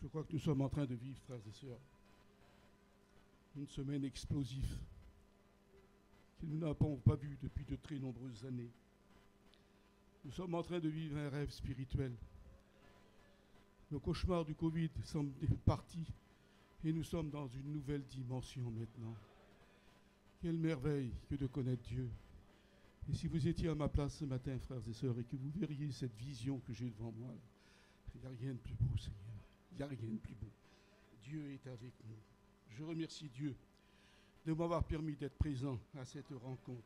Je crois que nous sommes en train de vivre, frères et sœurs, une semaine explosive que nous n'avons pas vue depuis de très nombreuses années. Nous sommes en train de vivre un rêve spirituel. Le cauchemar du Covid semble parti et nous sommes dans une nouvelle dimension maintenant. Quelle merveille que de connaître Dieu. Et si vous étiez à ma place ce matin, frères et sœurs, et que vous verriez cette vision que j'ai devant moi, il n'y a rien de plus beau, Seigneur. Il n'y a rien de plus beau. Dieu est avec nous. Je remercie Dieu de m'avoir permis d'être présent à cette rencontre.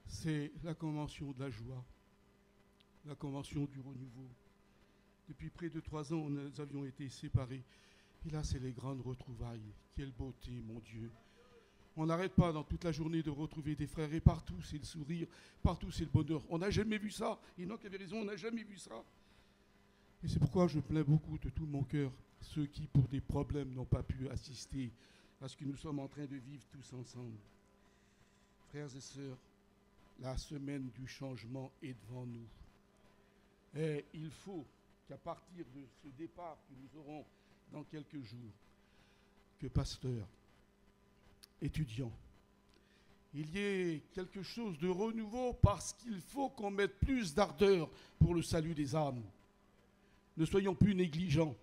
C'est la convention de la joie, la convention du renouveau. Depuis près de 3 ans, nous avions été séparés. Et là, c'est les grandes retrouvailles. Quelle beauté, mon Dieu. On n'arrête pas dans toute la journée de retrouver des frères. Et partout, c'est le sourire. Partout, c'est le bonheur. On n'a jamais vu ça. Enoch avait raison, on n'a jamais vu ça. Et c'est pourquoi je plains beaucoup de tout mon cœur ceux qui, pour des problèmes, n'ont pas pu assister à ce que nous sommes en train de vivre tous ensemble. Frères et sœurs, la semaine du changement est devant nous. Et il faut qu'à partir de ce départ que nous aurons dans quelques jours, que pasteurs, étudiants, il y ait quelque chose de renouveau parce qu'il faut qu'on mette plus d'ardeur pour le salut des âmes. Ne soyons plus négligents.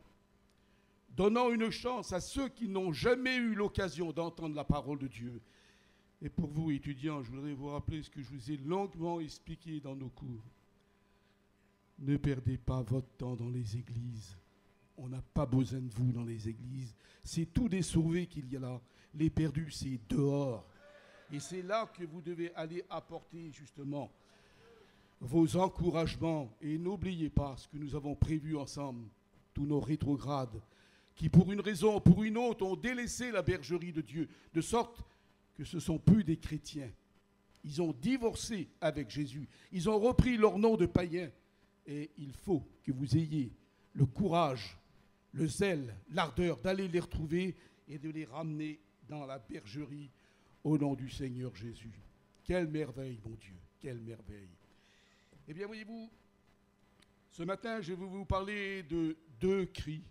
Donnons une chance à ceux qui n'ont jamais eu l'occasion d'entendre la parole de Dieu. Et pour vous, étudiants, je voudrais vous rappeler ce que je vous ai longuement expliqué dans nos cours. Ne perdez pas votre temps dans les églises. On n'a pas besoin de vous dans les églises. C'est tous des sauvés qu'il y a là. Les perdus, c'est dehors. Et c'est là que vous devez aller apporter justement vos encouragements. Et n'oubliez pas ce que nous avons prévu ensemble, tous nos rétrogrades, qui pour une raison ou pour une autre ont délaissé la bergerie de Dieu, de sorte que ce ne sont plus des chrétiens. Ils ont divorcé avec Jésus. Ils ont repris leur nom de païens. Et il faut que vous ayez le courage, le zèle, l'ardeur d'aller les retrouver et de les ramener dans la bergerie au nom du Seigneur Jésus. Quelle merveille, mon Dieu, quelle merveille. Eh bien, voyez-vous, ce matin, je vais vous parler de 2 cris.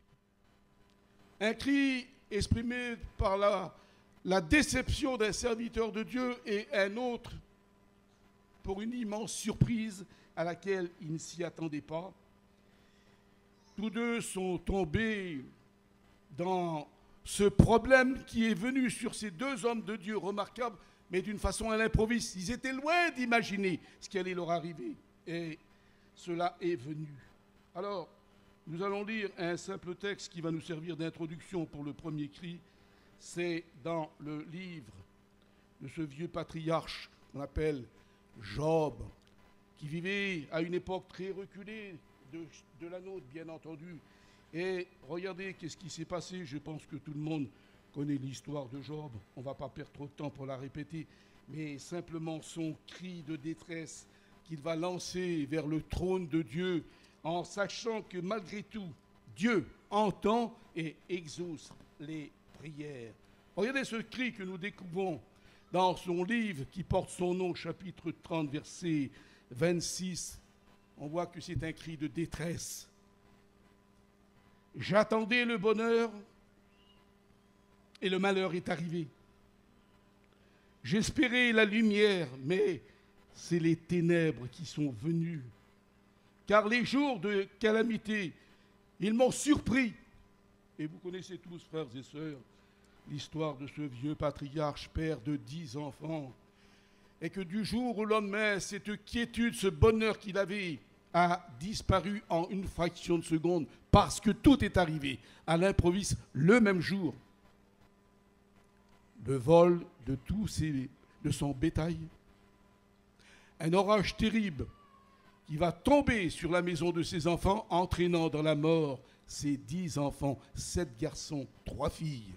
Un cri exprimé par la déception d'un serviteur de Dieu et un autre pour une immense surprise à laquelle il ne s'y attendait pas. Tous 2 sont tombés dans ce problème qui est venu sur ces 2 hommes de Dieu remarquables, mais d'une façon à l'improviste. Ils étaient loin d'imaginer ce qui allait leur arriver. Et cela est venu. Alors, nous allons lire un simple texte qui va nous servir d'introduction pour le premier cri. C'est dans le livre de ce vieux patriarche qu'on appelle Job, qui vivait à une époque très reculée de la nôtre, bien entendu. Et regardez qu'est-ce qui s'est passé. Je pense que tout le monde connaît l'histoire de Job. On ne va pas perdre trop de temps pour la répéter, mais simplement son cri de détresse qu'il va lancer vers le trône de Dieu, en sachant que malgré tout, Dieu entend et exauce les prières. Regardez ce cri que nous découvrons dans son livre qui porte son nom, chapitre 30, verset 26. On voit que c'est un cri de détresse. J'attendais le bonheur et le malheur est arrivé. J'espérais la lumière, mais c'est les ténèbres qui sont venues. Car les jours de calamité, ils m'ont surpris. Et vous connaissez tous, frères et sœurs, l'histoire de ce vieux patriarche, père de 10 enfants. Et que du jour au lendemain, cette quiétude, ce bonheur qu'il avait, a disparu en une fraction de seconde parce que tout est arrivé à l'improviste le même jour. Le vol de son bétail, un orage terrible qui va tomber sur la maison de ses enfants, entraînant dans la mort ses 10 enfants, 7 garçons, 3 filles.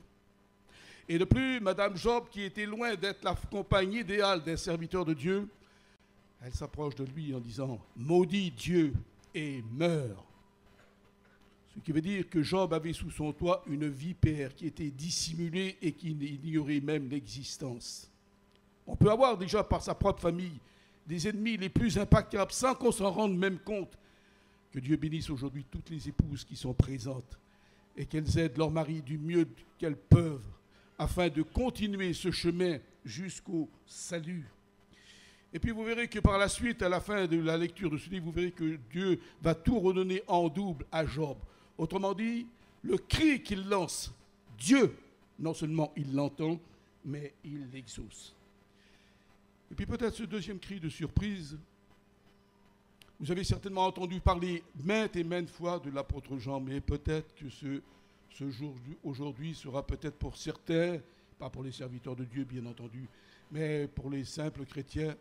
Et de plus, Madame Job, qui était loin d'être la compagne idéale d'un serviteur de Dieu, elle s'approche de lui en disant « Maudit Dieu et meurs ». Ce qui veut dire que Job avait sous son toit une vipère qui était dissimulée et qui ignorait même l'existence. On peut avoir déjà par sa propre famille des ennemis les plus impactables sans qu'on s'en rende même compte. Que Dieu bénisse aujourd'hui toutes les épouses qui sont présentes. et qu'elles aident leur mari du mieux qu'elles peuvent afin de continuer ce chemin jusqu'au salut. Et puis vous verrez que par la suite, à la fin de la lecture de ce livre, vous verrez que Dieu va tout redonner en double à Job. Autrement dit, le cri qu'il lance, Dieu, non seulement il l'entend, mais il l'exauce. Et puis peut-être ce deuxième cri de surprise, vous avez certainement entendu parler maintes et maintes fois de l'apôtre Jean, mais peut-être que ce jour aujourd'hui sera peut-être pour certains, pas pour les serviteurs de Dieu bien entendu, mais pour les simples chrétiens,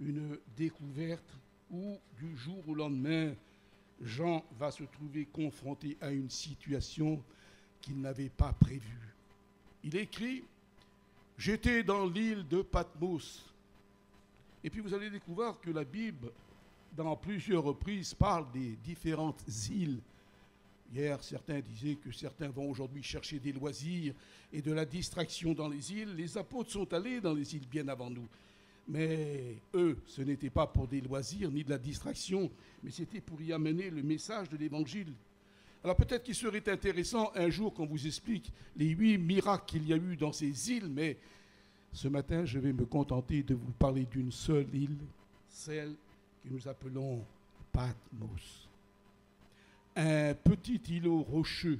une découverte où du jour au lendemain, Jean va se trouver confronté à une situation qu'il n'avait pas prévue. Il écrit « J'étais dans l'île de Patmos ». Et puis vous allez découvrir que la Bible, dans plusieurs reprises, parle des différentes îles. Hier, certains disaient que certains vont aujourd'hui chercher des loisirs et de la distraction dans les îles. Les apôtres sont allés dans les îles bien avant nous. Mais eux, ce n'était pas pour des loisirs ni de la distraction, mais c'était pour y amener le message de l'Évangile. Alors peut-être qu'il serait intéressant un jour qu'on vous explique les 8 miracles qu'il y a eu dans ces îles, mais ce matin, je vais me contenter de vous parler d'une seule île, celle que nous appelons Patmos. Un petit îlot rocheux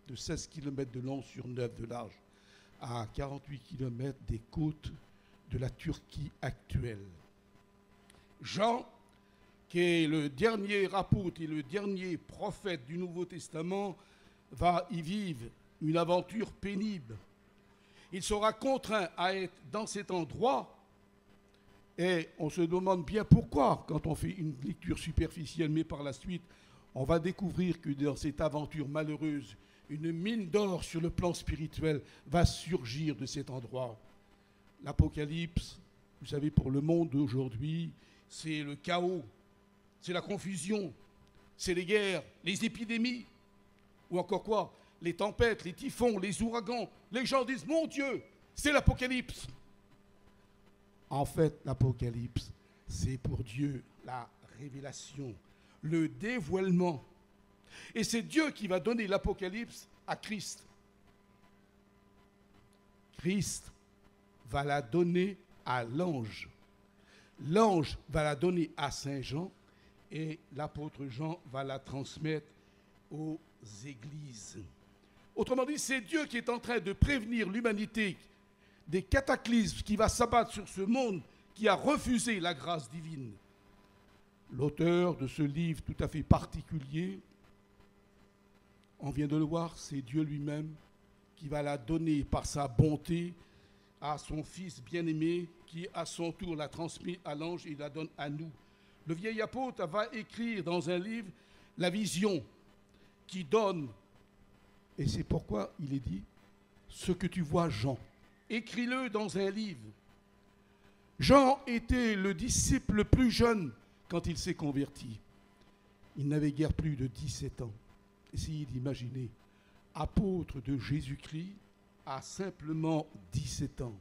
de 16 km de long sur 9 de large, à 48 km des côtes de la Turquie actuelle. Jean, qui est le dernier apôtre et le dernier prophète du Nouveau Testament, va y vivre une aventure pénible. Il sera contraint à être dans cet endroit et on se demande bien pourquoi quand on fait une lecture superficielle, mais par la suite, on va découvrir que dans cette aventure malheureuse, une mine d'or sur le plan spirituel va surgir de cet endroit. L'Apocalypse, vous savez, pour le monde d'aujourd'hui, c'est le chaos, c'est la confusion, c'est les guerres, les épidémies, ou encore quoi? Les tempêtes, les typhons, les ouragans. Les gens disent, mon Dieu, c'est l'Apocalypse. En fait, l'Apocalypse, c'est pour Dieu la révélation, le dévoilement. Et c'est Dieu qui va donner l'Apocalypse à Christ. Christ va la donner à l'ange. L'ange va la donner à Saint Jean et l'apôtre Jean va la transmettre aux églises. Autrement dit, c'est Dieu qui est en train de prévenir l'humanité des cataclysmes qui va s'abattre sur ce monde qui a refusé la grâce divine. L'auteur de ce livre tout à fait particulier, on vient de le voir, c'est Dieu lui-même qui va la donner par sa bonté à son Fils bien-aimé, qui à son tour la transmet à l'ange et la donne à nous. Le vieil apôtre va écrire dans un livre la vision qui donne, et c'est pourquoi il est dit, ce que tu vois, Jean, écris-le dans un livre. Jean était le disciple le plus jeune quand il s'est converti. Il n'avait guère plus de 17 ans. Essayez d'imaginer, apôtre de Jésus-Christ à simplement 17 ans.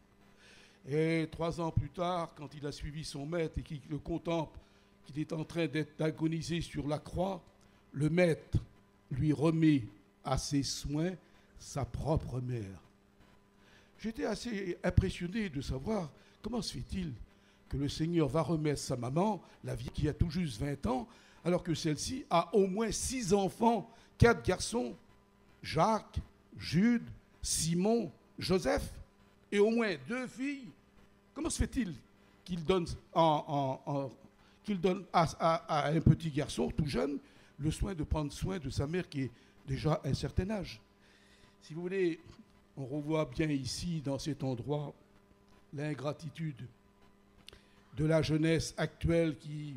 Et 3 ans plus tard, quand il a suivi son maître et qu'il le contemple, qu'il est en train d'agoniser sur la croix, le maître lui remet à ses soins sa propre mère. J'étais assez impressionné de savoir comment se fait-il que le Seigneur va remettre sa maman, la vieille qui a tout juste 20 ans, alors que celle-ci a au moins 6 enfants, 4 garçons, Jacques, Jude, Simon, Joseph, et au moins 2 filles. Comment se fait-il qu'il donne, qu'il donne à un petit garçon tout jeune le soin de prendre soin de sa mère qui est déjà à un certain âge? Si vous voulez, on revoit bien ici, dans cet endroit, l'ingratitude de la jeunesse actuelle qui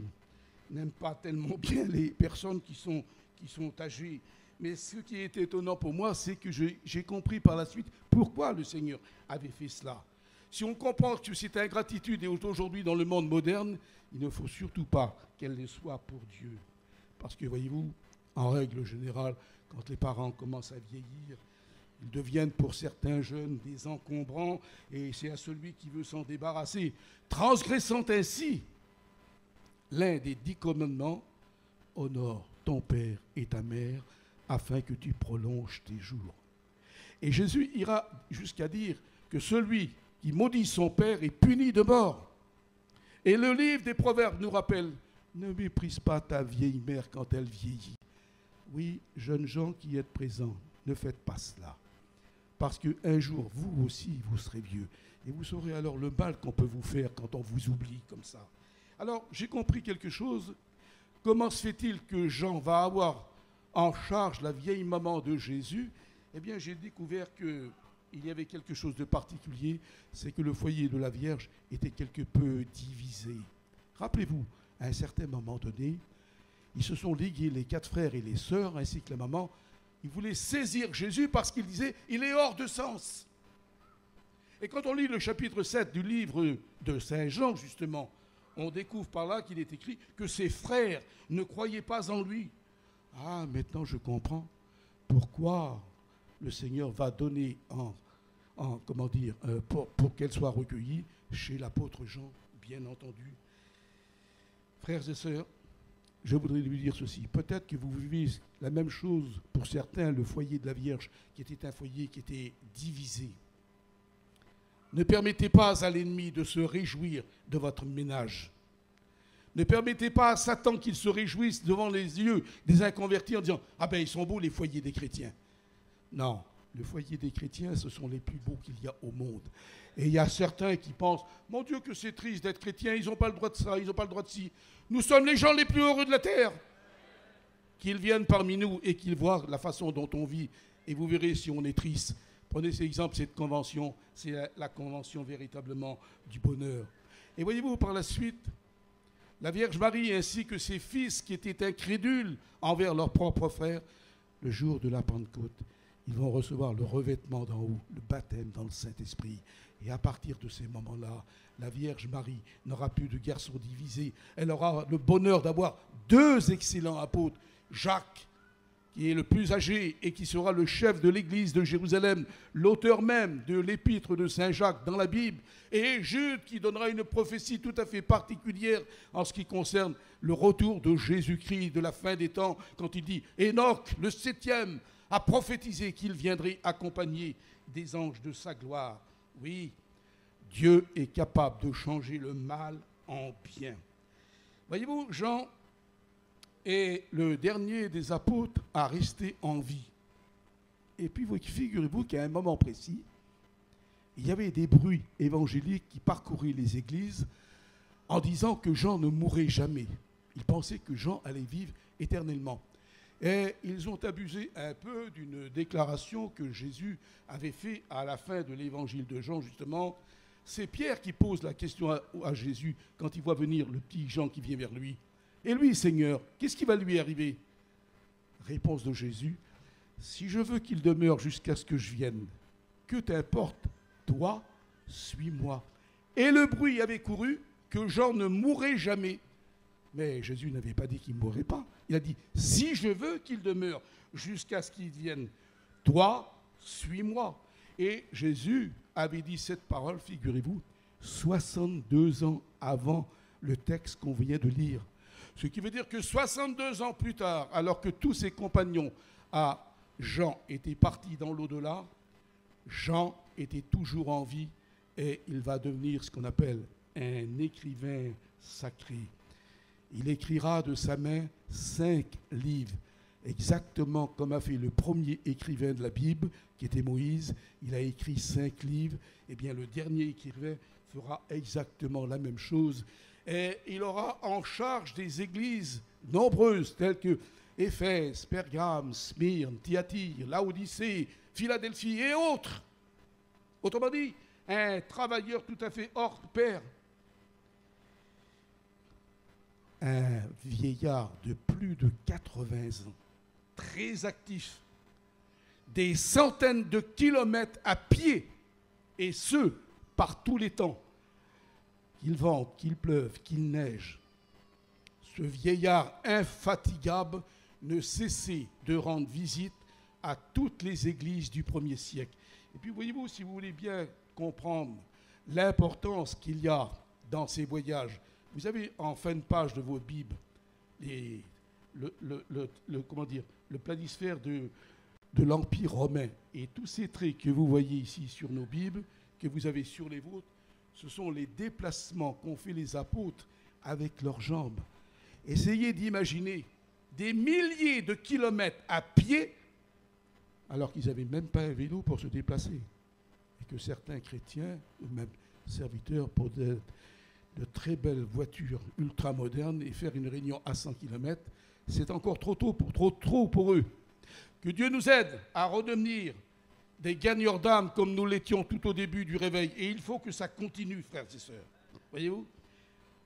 n'aime pas tellement bien les personnes qui sont âgées. Mais ce qui est étonnant pour moi, c'est que j'ai compris par la suite pourquoi le Seigneur avait fait cela. Si on comprend que cette ingratitude est aujourd'hui dans le monde moderne, il ne faut surtout pas qu'elle le soit pour Dieu. Parce que, voyez-vous, en règle générale, quand les parents commencent à vieillir, ils deviennent pour certains jeunes des encombrants et c'est à celui qui veut s'en débarrasser. Transgressant ainsi l'un des 10 commandements, honore ton père et ta mère, afin que tu prolonges tes jours. Et Jésus ira jusqu'à dire que celui qui maudit son père est puni de mort. Et le livre des Proverbes nous rappelle, ne méprise pas ta vieille mère quand elle vieillit. Oui, jeunes gens qui êtes présents, ne faites pas cela. Parce qu'un jour, vous aussi, vous serez vieux. Et vous saurez alors le mal qu'on peut vous faire quand on vous oublie comme ça. Alors, j'ai compris quelque chose. Comment se fait-il que Jean va avoir en charge la vieille maman de Jésus? Eh bien, j'ai découvert qu'il y avait quelque chose de particulier, c'est que le foyer de la Vierge était quelque peu divisé. Rappelez-vous, à un certain moment donné, ils se sont ligués, les 4 frères et les sœurs, ainsi que la maman. Ils voulaient saisir Jésus parce qu'ils disaient « il est hors de sens ». Et quand on lit le chapitre 7 du livre de Saint Jean, justement, on découvre par là qu'il est écrit que ses frères ne croyaient pas en lui. Ah, maintenant je comprends pourquoi le Seigneur va donner pour qu'elle soit recueillie chez l'apôtre Jean, bien entendu. Frères et sœurs, je voudrais lui dire ceci. Peut-être que vous vivez la même chose pour certains, le foyer de la Vierge, qui était un foyer qui était divisé. Ne permettez pas à l'ennemi de se réjouir de votre ménage. Ne permettez pas à Satan qu'il se réjouisse devant les yeux des inconvertis en disant « Ah ben, ils sont beaux les foyers des chrétiens ». Non, le foyer des chrétiens, ce sont les plus beaux qu'il y a au monde. Et il y a certains qui pensent « Mon Dieu, que c'est triste d'être chrétien, ils n'ont pas le droit de ça, ils n'ont pas le droit de ci. » Nous sommes les gens les plus heureux de la terre. Qu'ils viennent parmi nous et qu'ils voient la façon dont on vit. Et vous verrez si on est triste. Prenez cet exemple, cette convention, c'est la convention véritablement du bonheur. Et voyez-vous, par la suite, la Vierge Marie ainsi que ses fils qui étaient incrédules envers leurs propres frères, le jour de la Pentecôte, ils vont recevoir le revêtement d'en haut, le baptême dans le Saint-Esprit. Et à partir de ces moments-là, la Vierge Marie n'aura plus de garçons divisés. Elle aura le bonheur d'avoir 2 excellents apôtres, Jacques, qui est le plus âgé et qui sera le chef de l'église de Jérusalem, l'auteur même de l'épître de Saint Jacques dans la Bible, et Jude qui donnera une prophétie tout à fait particulière en ce qui concerne le retour de Jésus-Christ de la fin des temps, quand il dit « Enoch, le 7e, a prophétisé qu'il viendrait accompagné des anges de sa gloire. » Oui, Dieu est capable de changer le mal en bien. Voyez-vous, Jean est le dernier des apôtres à rester en vie. Et puis, figurez-vous qu'à un moment précis, il y avait des bruits évangéliques qui parcouraient les églises en disant que Jean ne mourrait jamais. Ils pensaient que Jean allait vivre éternellement. Et ils ont abusé un peu d'une déclaration que Jésus avait faite à la fin de l'évangile de Jean, justement. C'est Pierre qui pose la question à Jésus quand il voit venir le petit Jean qui vient vers lui. Et lui, Seigneur, qu'est-ce qui va lui arriver? Réponse de Jésus, si je veux qu'il demeure jusqu'à ce que je vienne, que t'importe, toi, suis-moi. Et le bruit avait couru que Jean ne mourrait jamais. Mais Jésus n'avait pas dit qu'il ne mourrait pas. Il a dit, si je veux qu'il demeure jusqu'à ce qu'il vienne, toi, suis-moi. Et Jésus avait dit cette parole, figurez-vous, 62 ans avant le texte qu'on vient de lire. Ce qui veut dire que 62 ans plus tard, alors que tous ses compagnons à Jean étaient partis dans l'au-delà, Jean était toujours en vie et il va devenir ce qu'on appelle un écrivain sacré. Il écrira de sa main 5 livres, exactement comme a fait le premier écrivain de la Bible, qui était Moïse. Il a écrit 5 livres. Eh bien, le dernier écrivain fera exactement la même chose. Et il aura en charge des églises nombreuses, telles que Éphèse, Pergame, Smyrne, Thyatire, Laodicée, Philadelphie et autres. Autrement dit, un travailleur tout à fait hors pair. Un vieillard de plus de 80 ans, très actif, des centaines de kilomètres à pied, et ce, par tous les temps, qu'il vente, qu'il pleuve, qu'il neige. Ce vieillard infatigable ne cessait de rendre visite à toutes les églises du 1er siècle. Et puis voyez-vous, si vous voulez bien comprendre l'importance qu'il y a dans ces voyages, vous avez en fin de page de vos Bibles le le planisphère de l'Empire romain. Et tous ces traits que vous voyez ici sur nos Bibles, que vous avez sur les vôtres, ce sont les déplacements qu'ont fait les apôtres avec leurs jambes. Essayez d'imaginer des milliers de kilomètres à pied, alors qu'ils n'avaient même pas un vélo pour se déplacer. Et que certains chrétiens, ou même serviteurs, pour de très belles voitures ultramodernes et faire une réunion à 100 km, c'est encore trop tôt, trop pour eux. Que Dieu nous aide à redevenir des gagneurs d'âme comme nous l'étions tout au début du réveil. Et il faut que ça continue, frères et sœurs. Voyez-vous?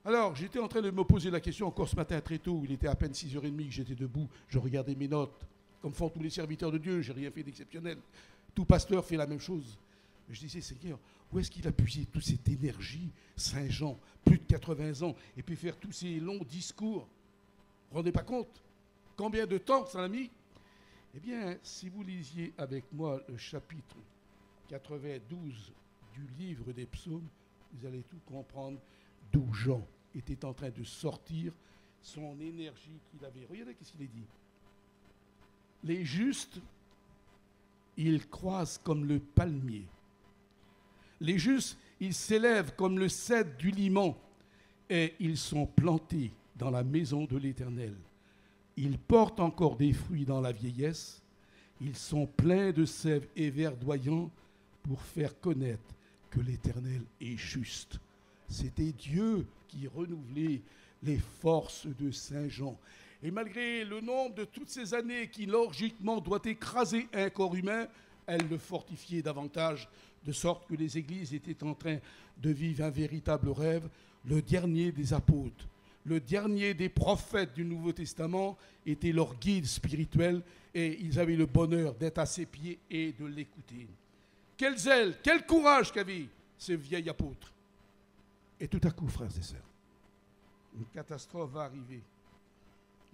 Alors, j'étais en train de me poser la question encore ce matin très tôt. Il était à peine 6h30 que j'étais debout. Je regardais mes notes, comme font tous les serviteurs de Dieu. Je n'ai rien fait d'exceptionnel. Tout pasteur fait la même chose. Je disais, Seigneur, où est-ce qu'il a puisé toute cette énergie, Saint Jean, plus de 80 ans, et puis faire tous ces longs discours? Vous ne vous rendez pas compte combien de temps ça a mis? Eh bien, si vous lisiez avec moi le chapitre 92 du livre des psaumes, vous allez tout comprendre d'où Jean était en train de sortir son énergie qu'il avait. Regardez qu'est-ce qu'il est dit. Les justes, ils croissent comme le palmier. Les justes, ils s'élèvent comme le cèdre du Liban, et ils sont plantés dans la maison de l'Éternel. Ils portent encore des fruits dans la vieillesse. Ils sont pleins de sève et verdoyants pour faire connaître que l'Éternel est juste. C'était Dieu qui renouvelait les forces de Saint Jean. Et malgré le nombre de toutes ces années qui, logiquement, doit écraser un corps humain, elle le fortifiait davantage, de sorte que les églises étaient en train de vivre un véritable rêve, le dernier des apôtres. Le dernier des prophètes du Nouveau Testament était leur guide spirituel et ils avaient le bonheur d'être à ses pieds et de l'écouter. Quel zèle, quel courage qu'avaient ces vieils apôtres. Et tout à coup, frères et sœurs, une catastrophe va arriver,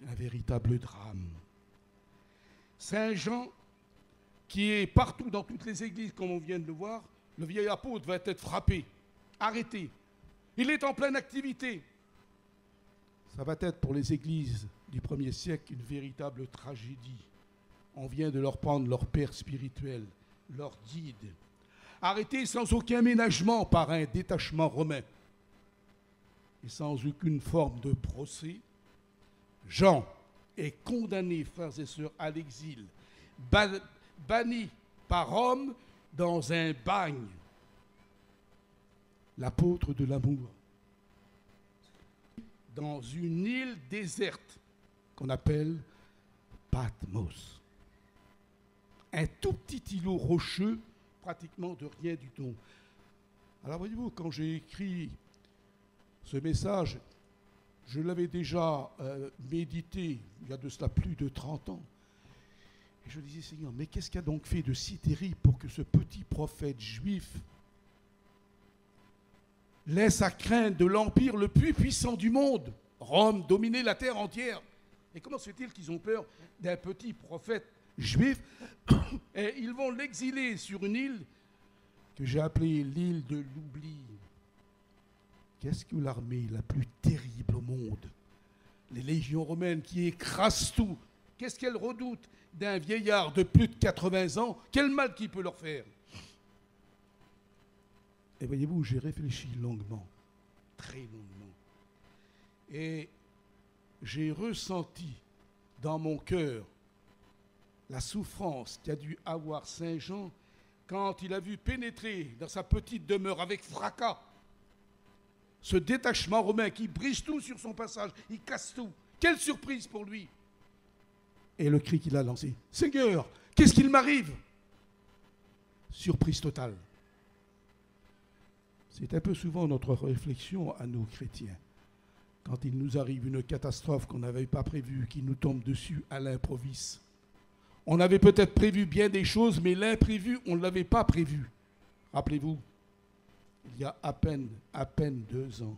un véritable drame. Saint Jean, qui est partout dans toutes les églises, comme on vient de le voir, le vieil apôtre va être frappé, arrêté. Il est en pleine activité. Ça va être pour les églises du 1er siècle une véritable tragédie. On vient de leur prendre leur père spirituel, leur guide, arrêté sans aucun ménagement par un détachement romain et sans aucune forme de procès. Jean est condamné, frères et sœurs, à l'exil, banni par Rome dans un bagne. L'apôtre de l'amour, dans une île déserte qu'on appelle Patmos. Un tout petit îlot rocheux, pratiquement de rien du tout. Alors voyez-vous, quand j'ai écrit ce message, je l'avais déjà médité il y a de cela plus de 30 ans. Et je disais, Seigneur, mais qu'est-ce qu'il a donc fait de si terrible pour que ce petit prophète juif laisse à craindre de l'empire le plus puissant du monde, Rome, dominer la terre entière? Et comment se fait-il qu'ils ont peur d'un petit prophète juif? Et ils vont l'exiler sur une île que j'ai appelée l'île de l'oubli. Qu'est-ce que l'armée la plus terrible au monde? Les légions romaines qui écrasent tout. Qu'est-ce qu'elles redoutent d'un vieillard de plus de 80 ans? Quel mal qu'il peut leur faire? Et voyez-vous, j'ai réfléchi longuement, très longuement. Et j'ai ressenti dans mon cœur la souffrance qu'a dû avoir Saint Jean quand il a vu pénétrer dans sa petite demeure avec fracas ce détachement romain qui brise tout sur son passage, il casse tout. Quelle surprise pour lui! Et le cri qu'il a lancé, « Seigneur, qu'est-ce qu'il m'arrive ?» Surprise totale. C'est un peu souvent notre réflexion à nous chrétiens. Quand il nous arrive une catastrophe qu'on n'avait pas prévue, qui nous tombe dessus à l'improviste. On avait peut-être prévu bien des choses, mais l'imprévu, on ne l'avait pas prévu. Rappelez-vous, il y a à peine 2 ans,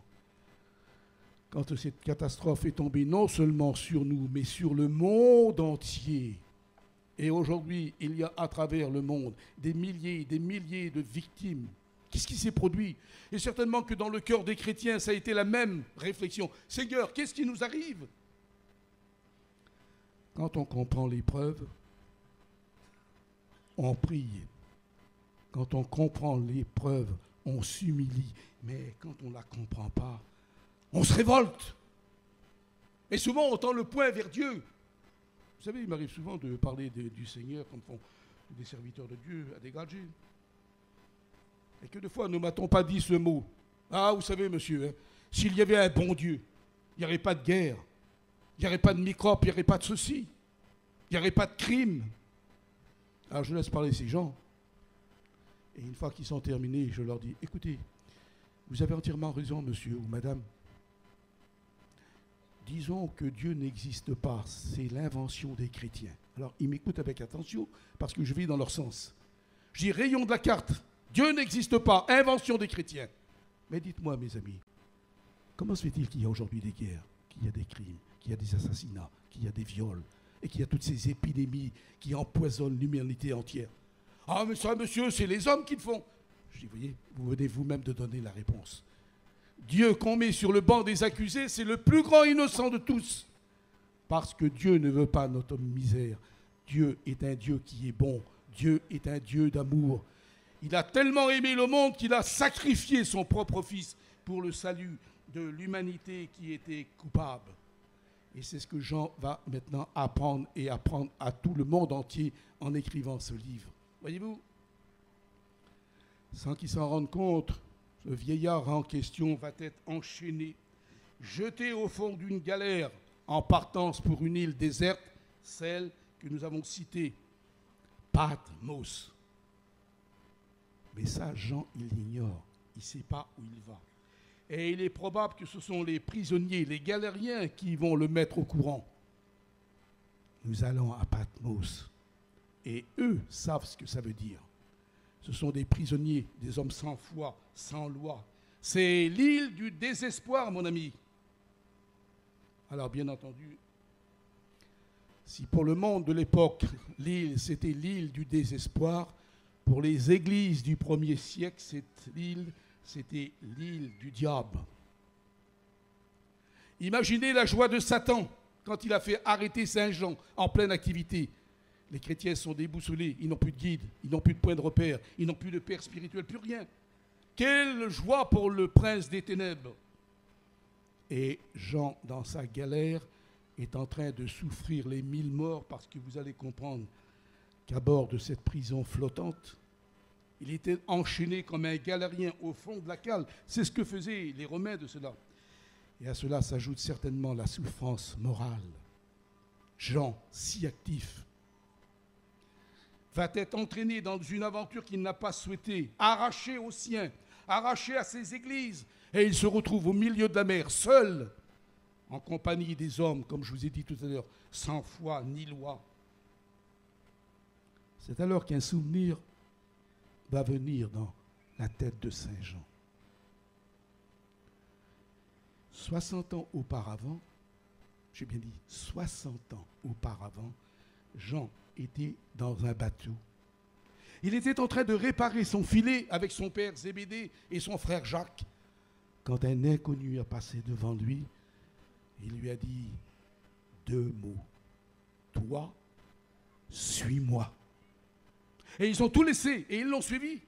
quand cette catastrophe est tombée non seulement sur nous, mais sur le monde entier. Et aujourd'hui, il y a à travers le monde des milliers de victimes. Qu'est-ce qui s'est produit? Et certainement que dans le cœur des chrétiens, ça a été la même réflexion. Seigneur, qu'est-ce qui nous arrive? Quand on comprend l'épreuve, on prie. Quand on comprend l'épreuve, on s'humilie. Mais quand on ne la comprend pas, on se révolte. Et souvent, on tend le poing vers Dieu. Vous savez, il m'arrive souvent de parler du Seigneur comme font des serviteurs de Dieu à des gadgets. Et que des fois, nous ne m'avons pas dit ce mot. Ah, vous savez, monsieur, hein, s'il y avait un bon Dieu, il n'y aurait pas de guerre, il n'y aurait pas de microbes, il n'y aurait pas de ceci, il n'y aurait pas de crime. Alors je laisse parler ces gens. Et une fois qu'ils sont terminés, je leur dis, écoutez, vous avez entièrement raison, monsieur ou madame. Disons que Dieu n'existe pas, c'est l'invention des chrétiens. Alors ils m'écoutent avec attention parce que je vis dans leur sens. Je dis, rayon de la carte, Dieu n'existe pas, invention des chrétiens. Mais dites-moi, mes amis, comment se fait-il qu'il y a aujourd'hui des guerres, qu'il y a des crimes, qu'il y a des assassinats, qu'il y a des viols, et qu'il y a toutes ces épidémies qui empoisonnent l'humanité entière? Ah, mais ça, monsieur, c'est les hommes qui le font. Je dis, voyez, vous venez vous-même de donner la réponse. Dieu qu'on met sur le banc des accusés, c'est le plus grand innocent de tous. Parce que Dieu ne veut pas notre misère. Dieu est un Dieu qui est bon. Dieu est un Dieu d'amour. Il a tellement aimé le monde qu'il a sacrifié son propre fils pour le salut de l'humanité qui était coupable. Et c'est ce que Jean va maintenant apprendre et apprendre à tout le monde entier en écrivant ce livre. Voyez-vous, sans qu'il s'en rende compte, ce vieillard en question va être enchaîné, jeté au fond d'une galère en partance pour une île déserte, celle que nous avons citée, Patmos. Mais ça, Jean, il l'ignore. Il ne sait pas où il va. Et il est probable que ce sont les prisonniers, les galériens qui vont le mettre au courant. Nous allons à Patmos. Et eux savent ce que ça veut dire. Ce sont des prisonniers, des hommes sans foi, sans loi. C'est l'île du désespoir, mon ami. Alors, bien entendu, si pour le monde de l'époque, l'île, c'était l'île du désespoir, pour les églises du 1er siècle, cette île, c'était l'île du diable. Imaginez la joie de Satan quand il a fait arrêter Saint Jean en pleine activité. Les chrétiens sont déboussolés, ils n'ont plus de guide, ils n'ont plus de point de repère, ils n'ont plus de père spirituel, plus rien. Quelle joie pour le prince des ténèbres. Et Jean, dans sa galère, est en train de souffrir les 1000 morts parce que vous allez comprendre qu'à bord de cette prison flottante, il était enchaîné comme un galérien au fond de la cale. C'est ce que faisaient les Romains de cela. Et à cela s'ajoute certainement la souffrance morale. Jean, si actif, va être entraîné dans une aventure qu'il n'a pas souhaitée, arraché aux siens, arraché à ses églises, et il se retrouve au milieu de la mer, seul, en compagnie des hommes, comme je vous ai dit tout à l'heure, sans foi ni loi. C'est alors qu'un souvenir va venir dans la tête de Saint Jean. 60 ans auparavant, j'ai bien dit 60 ans auparavant, Jean était dans un bateau. Il était en train de réparer son filet avec son père Zébédée et son frère Jacques, quand un inconnu a passé devant lui. Il lui a dit 2 mots. Toi, suis-moi. Et ils ont tout laissé et ils l'ont suivi.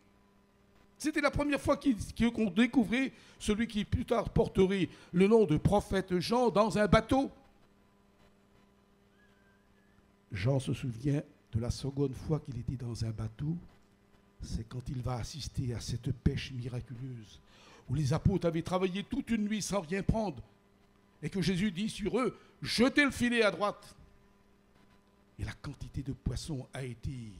C'était la première fois qu'on découvrait celui qui plus tard porterait le nom de prophète Jean dans un bateau. Jean se souvient de la seconde fois qu'il était dans un bateau, c'est quand il va assister à cette pêche miraculeuse, où les apôtres avaient travaillé toute une nuit sans rien prendre, et que Jésus dit sur eux, jetez le filet à droite. Et la quantité de poissons a été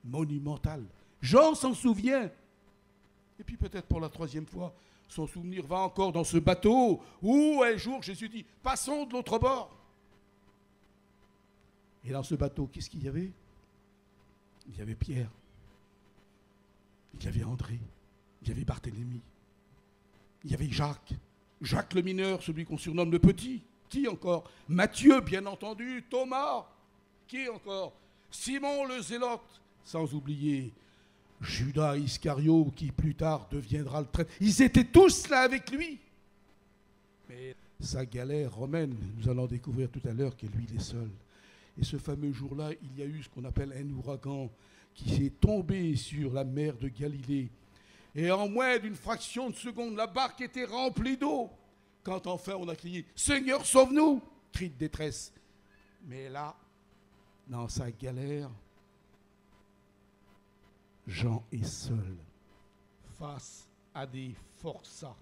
monumentale. Jean s'en souvient. Et puis peut-être pour la 3e fois, son souvenir va encore dans ce bateau, où un jour Jésus dit, passons de l'autre bord. Et dans ce bateau, qu'est-ce qu'il y avait? Il y avait Pierre, il y avait André, il y avait Barthélemy, il y avait Jacques, Jacques le mineur, celui qu'on surnomme le petit. Qui encore? Matthieu, bien entendu, Thomas. Qui encore? Simon le zélote, sans oublier Judas Iscario, qui plus tard deviendra le traître. Ils étaient tous là avec lui. Mais sa galère romaine, nous allons découvrir tout à l'heure que lui, il est seul. Et ce fameux jour-là, il y a eu ce qu'on appelle un ouragan qui s'est tombé sur la mer de Galilée. Et en moins d'une fraction de seconde, la barque était remplie d'eau. Quand enfin on a crié « Seigneur, sauve-nous !» Cri de détresse. Mais là, dans sa galère, Jean est seul face à des forçats.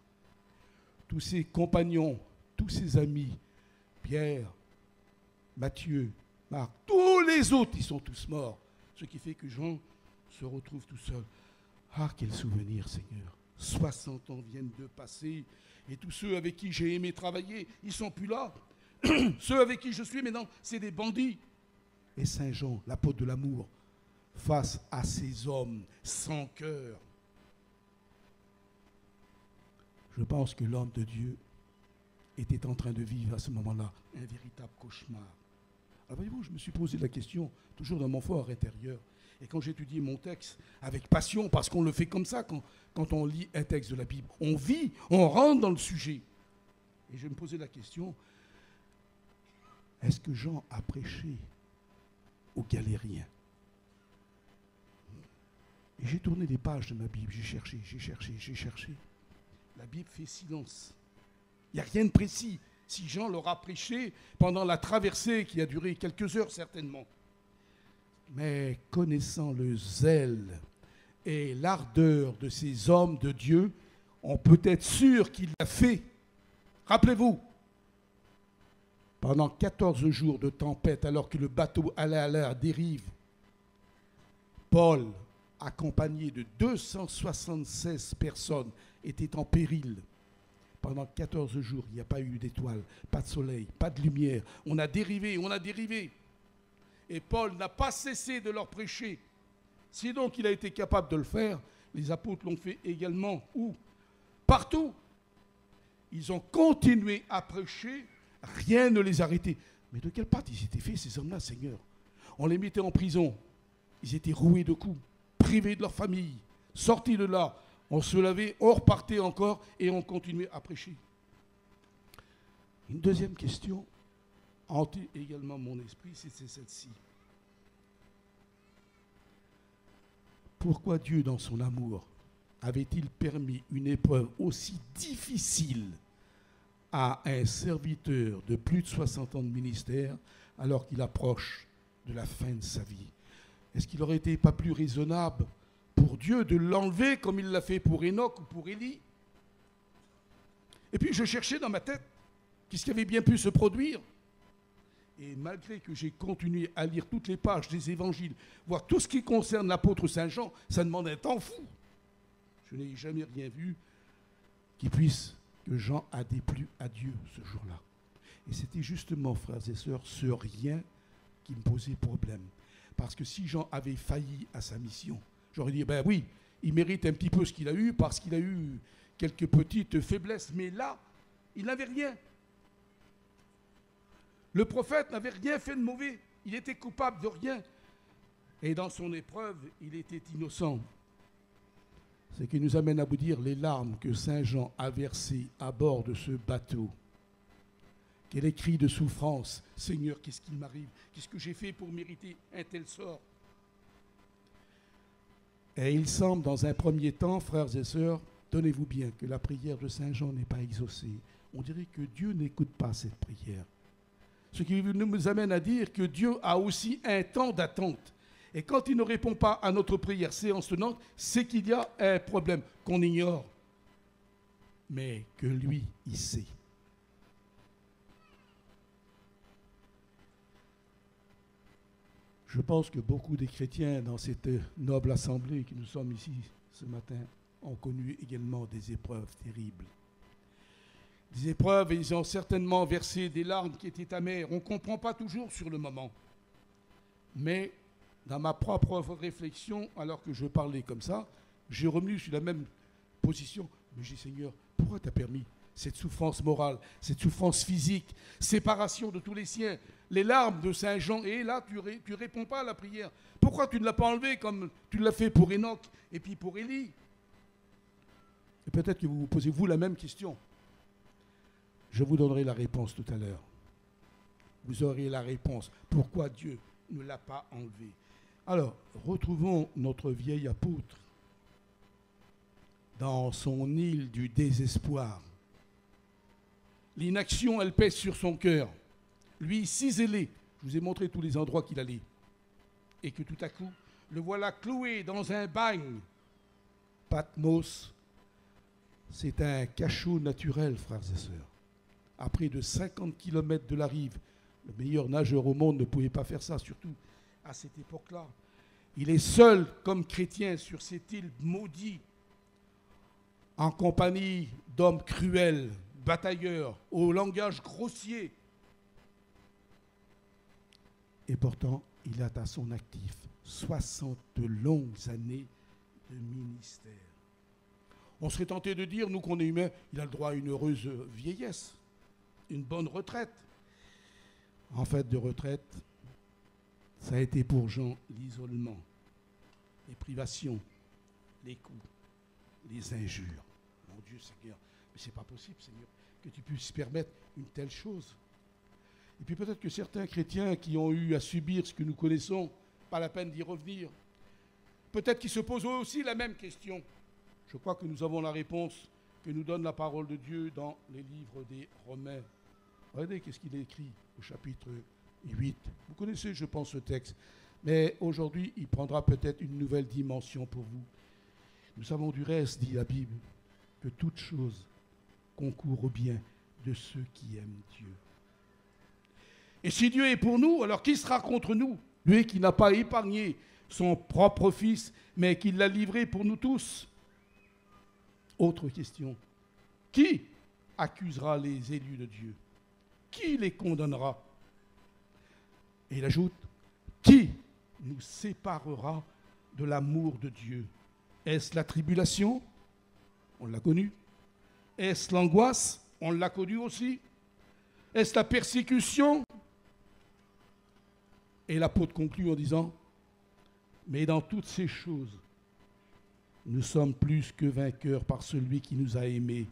Tous ses compagnons, tous ses amis, Pierre, Matthieu, Marc, tous les autres, ils sont tous morts. Ce qui fait que Jean se retrouve tout seul. Ah, quel souvenir, Seigneur. 60 ans viennent de passer et tous ceux avec qui j'ai aimé travailler, ils ne sont plus là. Ceux avec qui je suis maintenant, c'est des bandits. Et Saint Jean, l'apôtre de l'amour, face à ces hommes sans cœur. Je pense que l'homme de Dieu était en train de vivre à ce moment-là un véritable cauchemar. Alors voyez-vous, je me suis posé la question, toujours dans mon fort intérieur. Et quand j'étudie mon texte avec passion, parce qu'on le fait comme ça quand on lit un texte de la Bible, on vit, on rentre dans le sujet. Et je me posais la question, est-ce que Jean a prêché aux galériens? Et j'ai tourné les pages de ma Bible, j'ai cherché. La Bible fait silence. Il n'y a rien de précis. Si Jean leur a prêché pendant la traversée qui a duré quelques heures certainement. Mais connaissant le zèle et l'ardeur de ces hommes de Dieu, on peut être sûr qu'il l'a fait. Rappelez-vous, pendant 14 jours de tempête, alors que le bateau allait à la dérive, Paul, accompagné de 276 personnes, était en péril. Pendant 14 jours, il n'y a pas eu d'étoiles, pas de soleil, pas de lumière. On a dérivé. Et Paul n'a pas cessé de leur prêcher. Si donc il a été capable de le faire, les apôtres l'ont fait également. Où? Partout. Ils ont continué à prêcher, rien ne les arrêtait. Mais de quelle part ils étaient faits, ces hommes-là, Seigneur? On les mettait en prison. Ils étaient roués de coups, privés de leur famille, sortis de là. On se lavait, on repartait encore et on continuait à prêcher. Une deuxième question hantait également mon esprit, c'est celle-ci. Pourquoi Dieu, dans son amour, avait-il permis une épreuve aussi difficile à un serviteur de plus de 60 ans de ministère alors qu'il approche de la fin de sa vie? Est-ce qu'il n'aurait été pas plus raisonnable pour Dieu de l'enlever comme il l'a fait pour Enoch ou pour Élie? Et puis je cherchais dans ma tête qu'est-ce qui avait bien pu se produire. Et malgré que j'ai continué à lire toutes les pages des évangiles, voir tout ce qui concerne l'apôtre Saint Jean, ça demande un temps fou. Je n'ai jamais rien vu que Jean a déplu à Dieu ce jour-là. Et c'était justement, frères et sœurs, ce rien qui me posait problème. Parce que si Jean avait failli à sa mission, j'aurais dit, ben oui, il mérite un petit peu ce qu'il a eu parce qu'il a eu quelques petites faiblesses. Mais là, il n'avait rien. Le prophète n'avait rien fait de mauvais. Il était coupable de rien. Et dans son épreuve, il était innocent. Ce qui nous amène à vous dire les larmes que Saint Jean a versées à bord de ce bateau. Quel cri de souffrance. Seigneur, qu'est-ce qui m'arrive? Qu'est-ce que j'ai fait pour mériter un tel sort? Et il semble, dans un premier temps, frères et sœurs, tenez-vous bien, que la prière de Saint Jean n'est pas exaucée. On dirait que Dieu n'écoute pas cette prière. Ce qui nous amène à dire que Dieu a aussi un temps d'attente. Et quand il ne répond pas à notre prière séance tenante, c'est qu'il y a un problème qu'on ignore, mais que lui, il sait. Je pense que beaucoup des chrétiens dans cette noble assemblée que nous sommes ici ce matin ont connu également des épreuves terribles. Des épreuves, et ils ont certainement versé des larmes qui étaient amères. On ne comprend pas toujours sur le moment. Mais dans ma propre réflexion, alors que je parlais comme ça, j'ai revenu sur la même position. Mais j'ai dit, Seigneur, pourquoi tu as permis cette souffrance morale, cette souffrance physique, séparation de tous les siens, les larmes de Saint Jean, et là, tu réponds pas à la prière. Pourquoi tu ne l'as pas enlevé comme tu l'as fait pour Enoch et puis pour Élie? Et peut-être que vous vous posez, vous, la même question. Je vous donnerai la réponse tout à l'heure. vous aurez la réponse. Pourquoi Dieu ne l'a pas enlevé? Alors, retrouvons notre vieil apôtre dans son île du désespoir. L'inaction, elle pèse sur son cœur. Lui, ciselé, je vous ai montré tous les endroits qu'il allait. Et que tout à coup, le voilà cloué dans un bagne. Patmos, c'est un cachot naturel, frères et sœurs. À près de 50 km de la rive, le meilleur nageur au monde ne pouvait pas faire ça, surtout à cette époque-là. Il est seul comme chrétien sur cette île maudite, en compagnie d'hommes cruels, batailleurs, au langage grossier. Et pourtant, il a à son actif 60 longues années de ministère. On serait tenté de dire, nous qu'on est humains, il a le droit à une heureuse vieillesse, une bonne retraite. En fait, de retraite, ça a été pour Jean l'isolement, les privations, les coups, les injures. Mon Dieu Seigneur, mais c'est pas possible Seigneur, que tu puisses permettre une telle chose. Et puis peut-être que certains chrétiens qui ont eu à subir ce que nous connaissons, pas la peine d'y revenir, peut-être qu'ils se posent eux aussi la même question. Je crois que nous avons la réponse que nous donne la parole de Dieu dans les livres des Romains. Regardez qu'est-ce qu'il est écrit au chapitre 8. Vous connaissez, je pense, ce texte. Mais aujourd'hui, il prendra peut-être une nouvelle dimension pour vous. Nous savons du reste, dit la Bible, que toute chose concourt au bien de ceux qui aiment Dieu. Et si Dieu est pour nous, alors qui sera contre nous? Lui qui n'a pas épargné son propre Fils, mais qui l'a livré pour nous tous. Autre question. Qui accusera les élus de Dieu? Qui les condamnera? Et il ajoute, qui nous séparera de l'amour de Dieu? Est-ce la tribulation? On l'a connu. Est-ce l'angoisse? On l'a connu aussi. Est-ce la persécution? Et l'apôtre conclut en disant, mais dans toutes ces choses, nous sommes plus que vainqueurs par celui qui nous a aimés,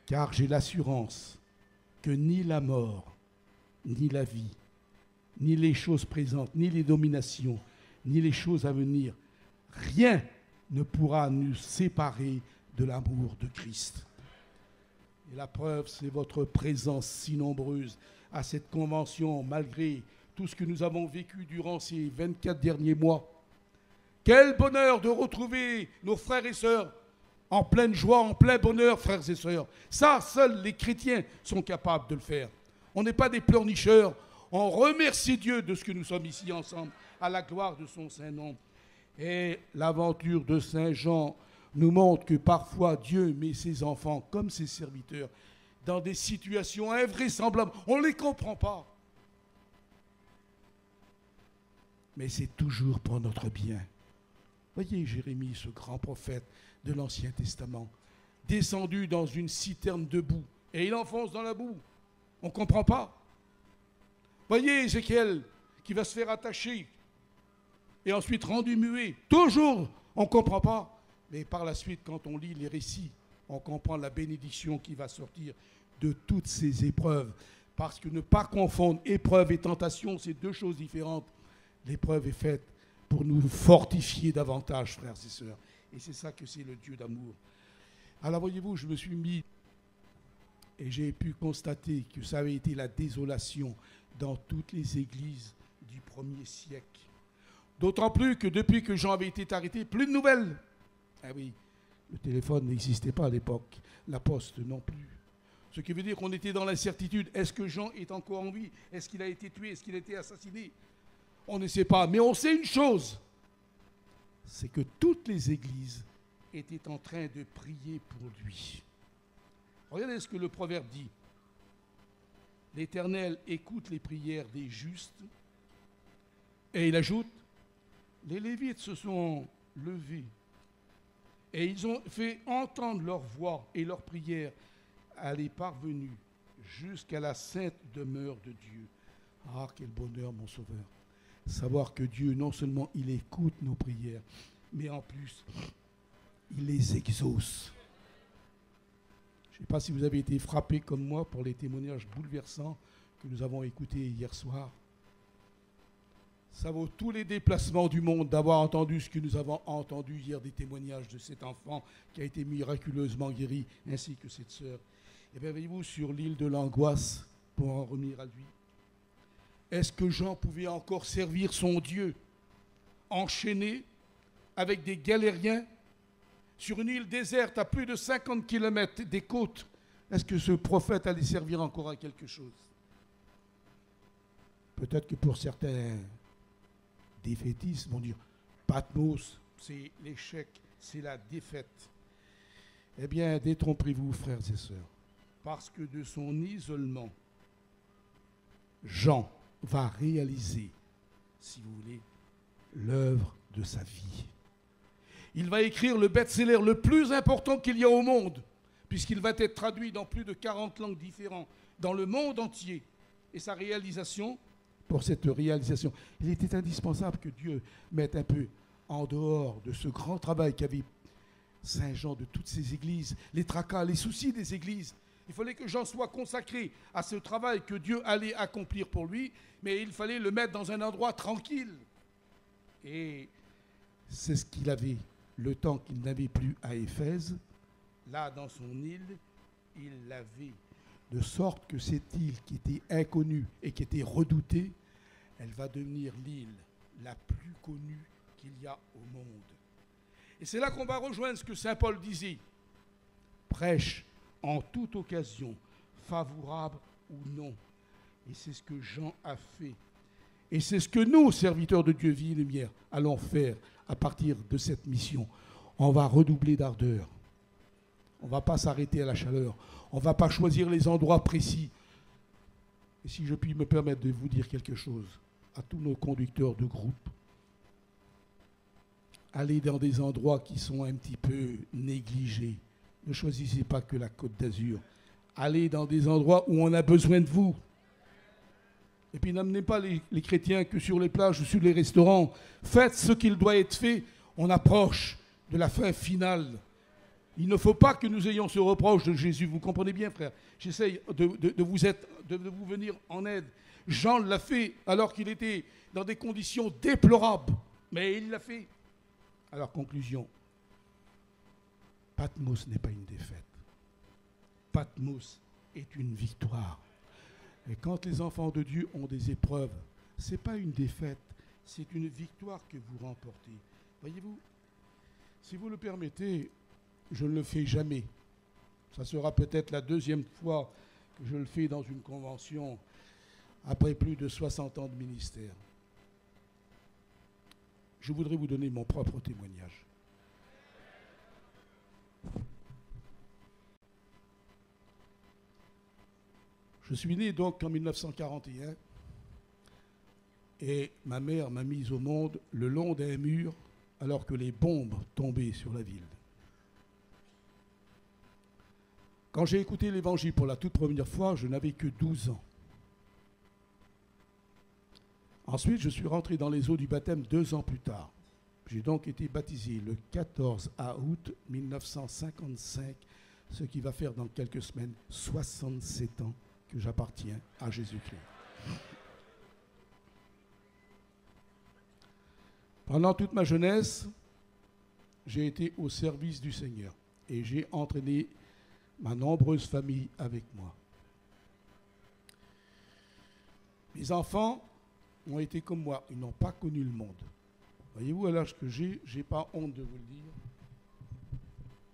car j'ai l'assurance que ni la mort, ni la vie, ni les choses présentes, ni les dominations, ni les choses à venir, rien ne pourra nous séparer de l'amour de Christ. Et la preuve, c'est votre présence si nombreuse à cette convention, malgré tout ce que nous avons vécu durant ces 24 derniers mois. Quel bonheur de retrouver nos frères et sœurs en pleine joie, en plein bonheur, frères et sœurs. Ça, seuls les chrétiens sont capables de le faire. On n'est pas des pleurnicheurs. On remercie Dieu de ce que nous sommes ici ensemble, à la gloire de son saint nom. Et l'aventure de Saint Jean nous montre que parfois Dieu met ses enfants comme ses serviteurs dans des situations invraisemblables. On ne les comprend pas. Mais c'est toujours pour notre bien. Voyez Jérémie, ce grand prophète de l'Ancien Testament, descendu dans une citerne de boue, et il enfonce dans la boue. On ne comprend pas. Voyez Ézéchiel, qui va se faire attacher, et ensuite rendu muet. Toujours, on ne comprend pas. Mais par la suite, quand on lit les récits, on comprend la bénédiction qui va sortir de toutes ces épreuves. Parce que ne pas confondre épreuve et tentation, c'est deux choses différentes. L'épreuve est faite pour nous fortifier davantage, frères et sœurs. Et c'est ça que c'est le Dieu d'amour. Alors voyez-vous, je me suis mis et j'ai pu constater que ça avait été la désolation dans toutes les églises du 1er siècle. D'autant plus que depuis que Jean avait été arrêté, plus de nouvelles. Ah oui, le téléphone n'existait pas à l'époque, la poste non plus. Ce qui veut dire qu'on était dans l'incertitude. Est-ce que Jean est encore en vie? Est-ce qu'il a été tué? Est-ce qu'il a été assassiné? On ne sait pas. Mais on sait une chose, c'est que toutes les églises étaient en train de prier pour lui. Regardez ce que le proverbe dit. L'Éternel écoute les prières des justes. Et il ajoute, les Lévites se sont levés et ils ont fait entendre leur voix et leur prière. Elle est parvenue jusqu'à la sainte demeure de Dieu. Ah, quel bonheur, mon Sauveur. Savoir que Dieu, non seulement il écoute nos prières, mais en plus, il les exauce. Je ne sais pas si vous avez été frappé comme moi pour les témoignages bouleversants que nous avons écouté hier soir, ça vaut tous les déplacements du monde d'avoir entendu ce que nous avons entendu hier, des témoignages de cet enfant qui a été miraculeusement guéri, ainsi que cette sœur. Et bien, voyez-vous, sur l'île de l'angoisse, pour en revenir à lui, est-ce que Jean pouvait encore servir son Dieu, enchaîné avec des galériens, sur une île déserte à plus de 50 km des côtes? Est-ce que ce prophète allait servir encore à quelque chose? Peut-être que pour certains défaitistes vont dire Patmos, c'est l'échec, c'est la défaite. Eh bien, détrompez-vous, frères et sœurs, parce que de son isolement, Jean va réaliser, si vous voulez, l'œuvre de sa vie. Il va écrire le best-seller le plus important qu'il y a au monde, puisqu'il va être traduit dans plus de 40 langues différentes, dans le monde entier. Et sa réalisation, pour cette réalisation, il était indispensable que Dieu mette un peu en dehors de ce grand travail qu'avait Saint Jean de toutes ces églises, les tracas, les soucis des églises. Il fallait que Jean soit consacré à ce travail que Dieu allait accomplir pour lui, mais il fallait le mettre dans un endroit tranquille. Et c'est ce qu'il avait, le temps qu'il n'avait plus à Éphèse. Là, dans son île, il l'avait. De sorte que cette île qui était inconnue et qui était redoutée, elle va devenir l'île la plus connue qu'il y a au monde. Et c'est là qu'on va rejoindre ce que saint Paul disait. Prêche en toute occasion, favorable ou non. Et c'est ce que Jean a fait. Et c'est ce que nous, serviteurs de Dieu, Vie et Lumière, allons faire à partir de cette mission. On va redoubler d'ardeur. On ne va pas s'arrêter à la chaleur. On ne va pas choisir les endroits précis. Et si je puis me permettre de vous dire quelque chose à tous nos conducteurs de groupe, allez dans des endroits qui sont un petit peu négligés. Ne choisissez pas que la Côte d'Azur. Allez dans des endroits où on a besoin de vous. Et puis n'amenez pas les chrétiens que sur les plages ou sur les restaurants. Faites ce qu'il doit être fait. On approche de la fin finale. Il ne faut pas que nous ayons ce reproche de Jésus. Vous comprenez bien, frère? J'essaye de vous venir en aide. Jean l'a fait alors qu'il était dans des conditions déplorables. Mais il l'a fait. Alors, conclusion. Patmos n'est pas une défaite. Patmos est une victoire. Et quand les enfants de Dieu ont des épreuves, ce n'est pas une défaite, c'est une victoire que vous remportez. Voyez-vous, si vous le permettez, je ne le fais jamais. Ça sera peut-être la deuxième fois que je le fais dans une convention après plus de 60 ans de ministère. Je voudrais vous donner mon propre témoignage. Je suis né donc en 1941 et ma mère m'a mise au monde le long d'un mur alors que les bombes tombaient sur la ville. Quand j'ai écouté l'Évangile pour la toute première fois, je n'avais que 12 ans. Ensuite, je suis rentré dans les eaux du baptême 2 ans plus tard. J'ai donc été baptisé le 14 août 1955, ce qui va faire dans quelques semaines 67 ans que j'appartiens à Jésus-Christ. Pendant toute ma jeunesse, j'ai été au service du Seigneur et j'ai entraîné ma nombreuse famille avec moi. Mes enfants ont été comme moi, ils n'ont pas connu le monde. Voyez-vous, à l'âge que j'ai n'ai pas honte de vous le dire.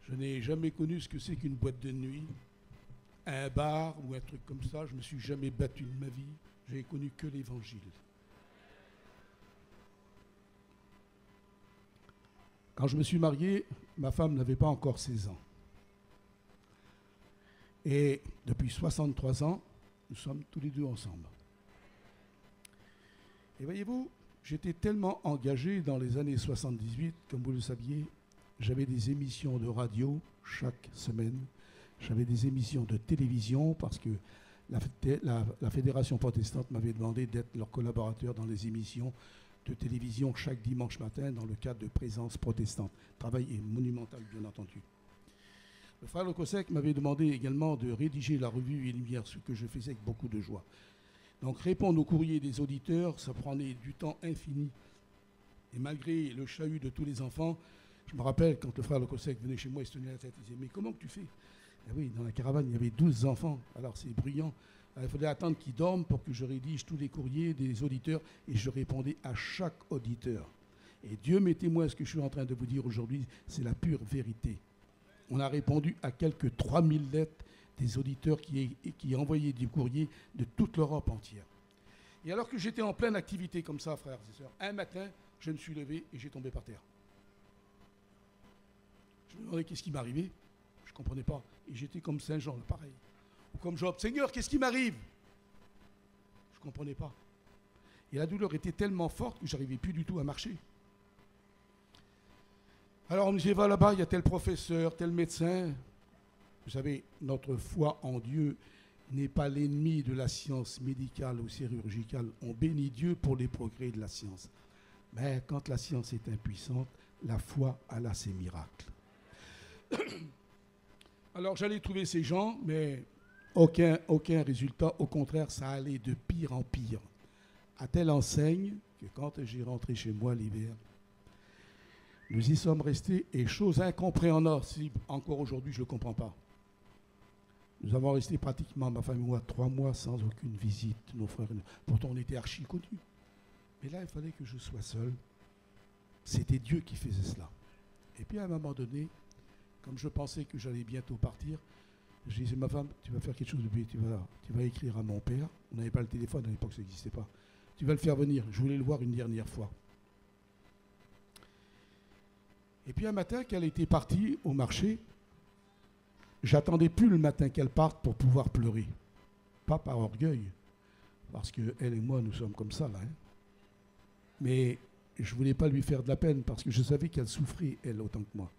Je n'ai jamais connu ce que c'est qu'une boîte de nuit, un bar ou un truc comme ça. Je ne me suis jamais battu de ma vie. J'ai connu que l'Évangile. Quand je me suis marié, ma femme n'avait pas encore 16 ans. Et depuis 63 ans, nous sommes tous les deux ensemble. Et voyez-vous, j'étais tellement engagé dans les années 78, comme vous le saviez, j'avais des émissions de radio chaque semaine, j'avais des émissions de télévision parce que la Fédération protestante m'avait demandé d'être leur collaborateur dans les émissions de télévision chaque dimanche matin dans le cadre de Présence protestante. Le travail est monumental, bien entendu. frère Lecosec m'avait demandé également de rédiger la revue et Lumière, ce que je faisais avec beaucoup de joie. Donc répondre aux courriers des auditeurs, ça prenait du temps infini. Et malgré le chahut de tous les enfants, je me rappelle quand le frère Lecosec venait chez moi, il se tenait la tête, il disait « Mais comment que tu fais ?» Eh oui, dans la caravane, il y avait 12 enfants, alors c'est bruyant. Alors, il fallait attendre qu'ils dorment pour que je rédige tous les courriers des auditeurs et je répondais à chaque auditeur. Et Dieu m'est témoin, ce que je suis en train de vous dire aujourd'hui, c'est la pure vérité. On a répondu à quelques 3000 lettres des auditeurs qui envoyaient des courriers de toute l'Europe entière. Et alors que j'étais en pleine activité comme ça, frères et sœurs, un matin, je me suis levé et j'ai tombé par terre. Je me demandais qu'est-ce qui m'arrivait. Je ne comprenais pas. Et j'étais comme Saint Jean, pareil. Ou comme Job, Seigneur, qu'est-ce qui m'arrive? Je ne comprenais pas. Et la douleur était tellement forte que je n'arrivais plus du tout à marcher. Alors on me disait, va là-bas, il y a tel professeur, tel médecin. Vous savez, notre foi en Dieu n'est pas l'ennemi de la science médicale ou chirurgicale. On bénit Dieu pour les progrès de la science. Mais quand la science est impuissante, la foi a ses miracles. Alors j'allais trouver ces gens, mais aucun résultat. Au contraire, ça allait de pire en pire. À telle enseigne que quand j'ai rentré chez moi l'hiver, nous y sommes restés, et chose incompréhensible, encore aujourd'hui je ne le comprends pas. Nous avons resté pratiquement, ma femme et moi, 3 mois sans aucune visite, nos frères et nous. Pourtant on était archi connus. Mais là, il fallait que je sois seul. C'était Dieu qui faisait cela. Et puis à un moment donné, comme je pensais que j'allais bientôt partir, je disais, ma femme, tu vas faire quelque chose de bien, tu vas écrire à mon père. On n'avait pas le téléphone, à l'époque ça n'existait pas. Tu vas le faire venir, je voulais le voir une dernière fois. Et puis un matin, qu'elle était partie au marché, j'attendais plus le matin qu'elle parte pour pouvoir pleurer. Pas par orgueil, parce qu'elle et moi, nous sommes comme ça, là. Hein. Mais je ne voulais pas lui faire de la peine, parce que je savais qu'elle souffrait, elle, autant que moi.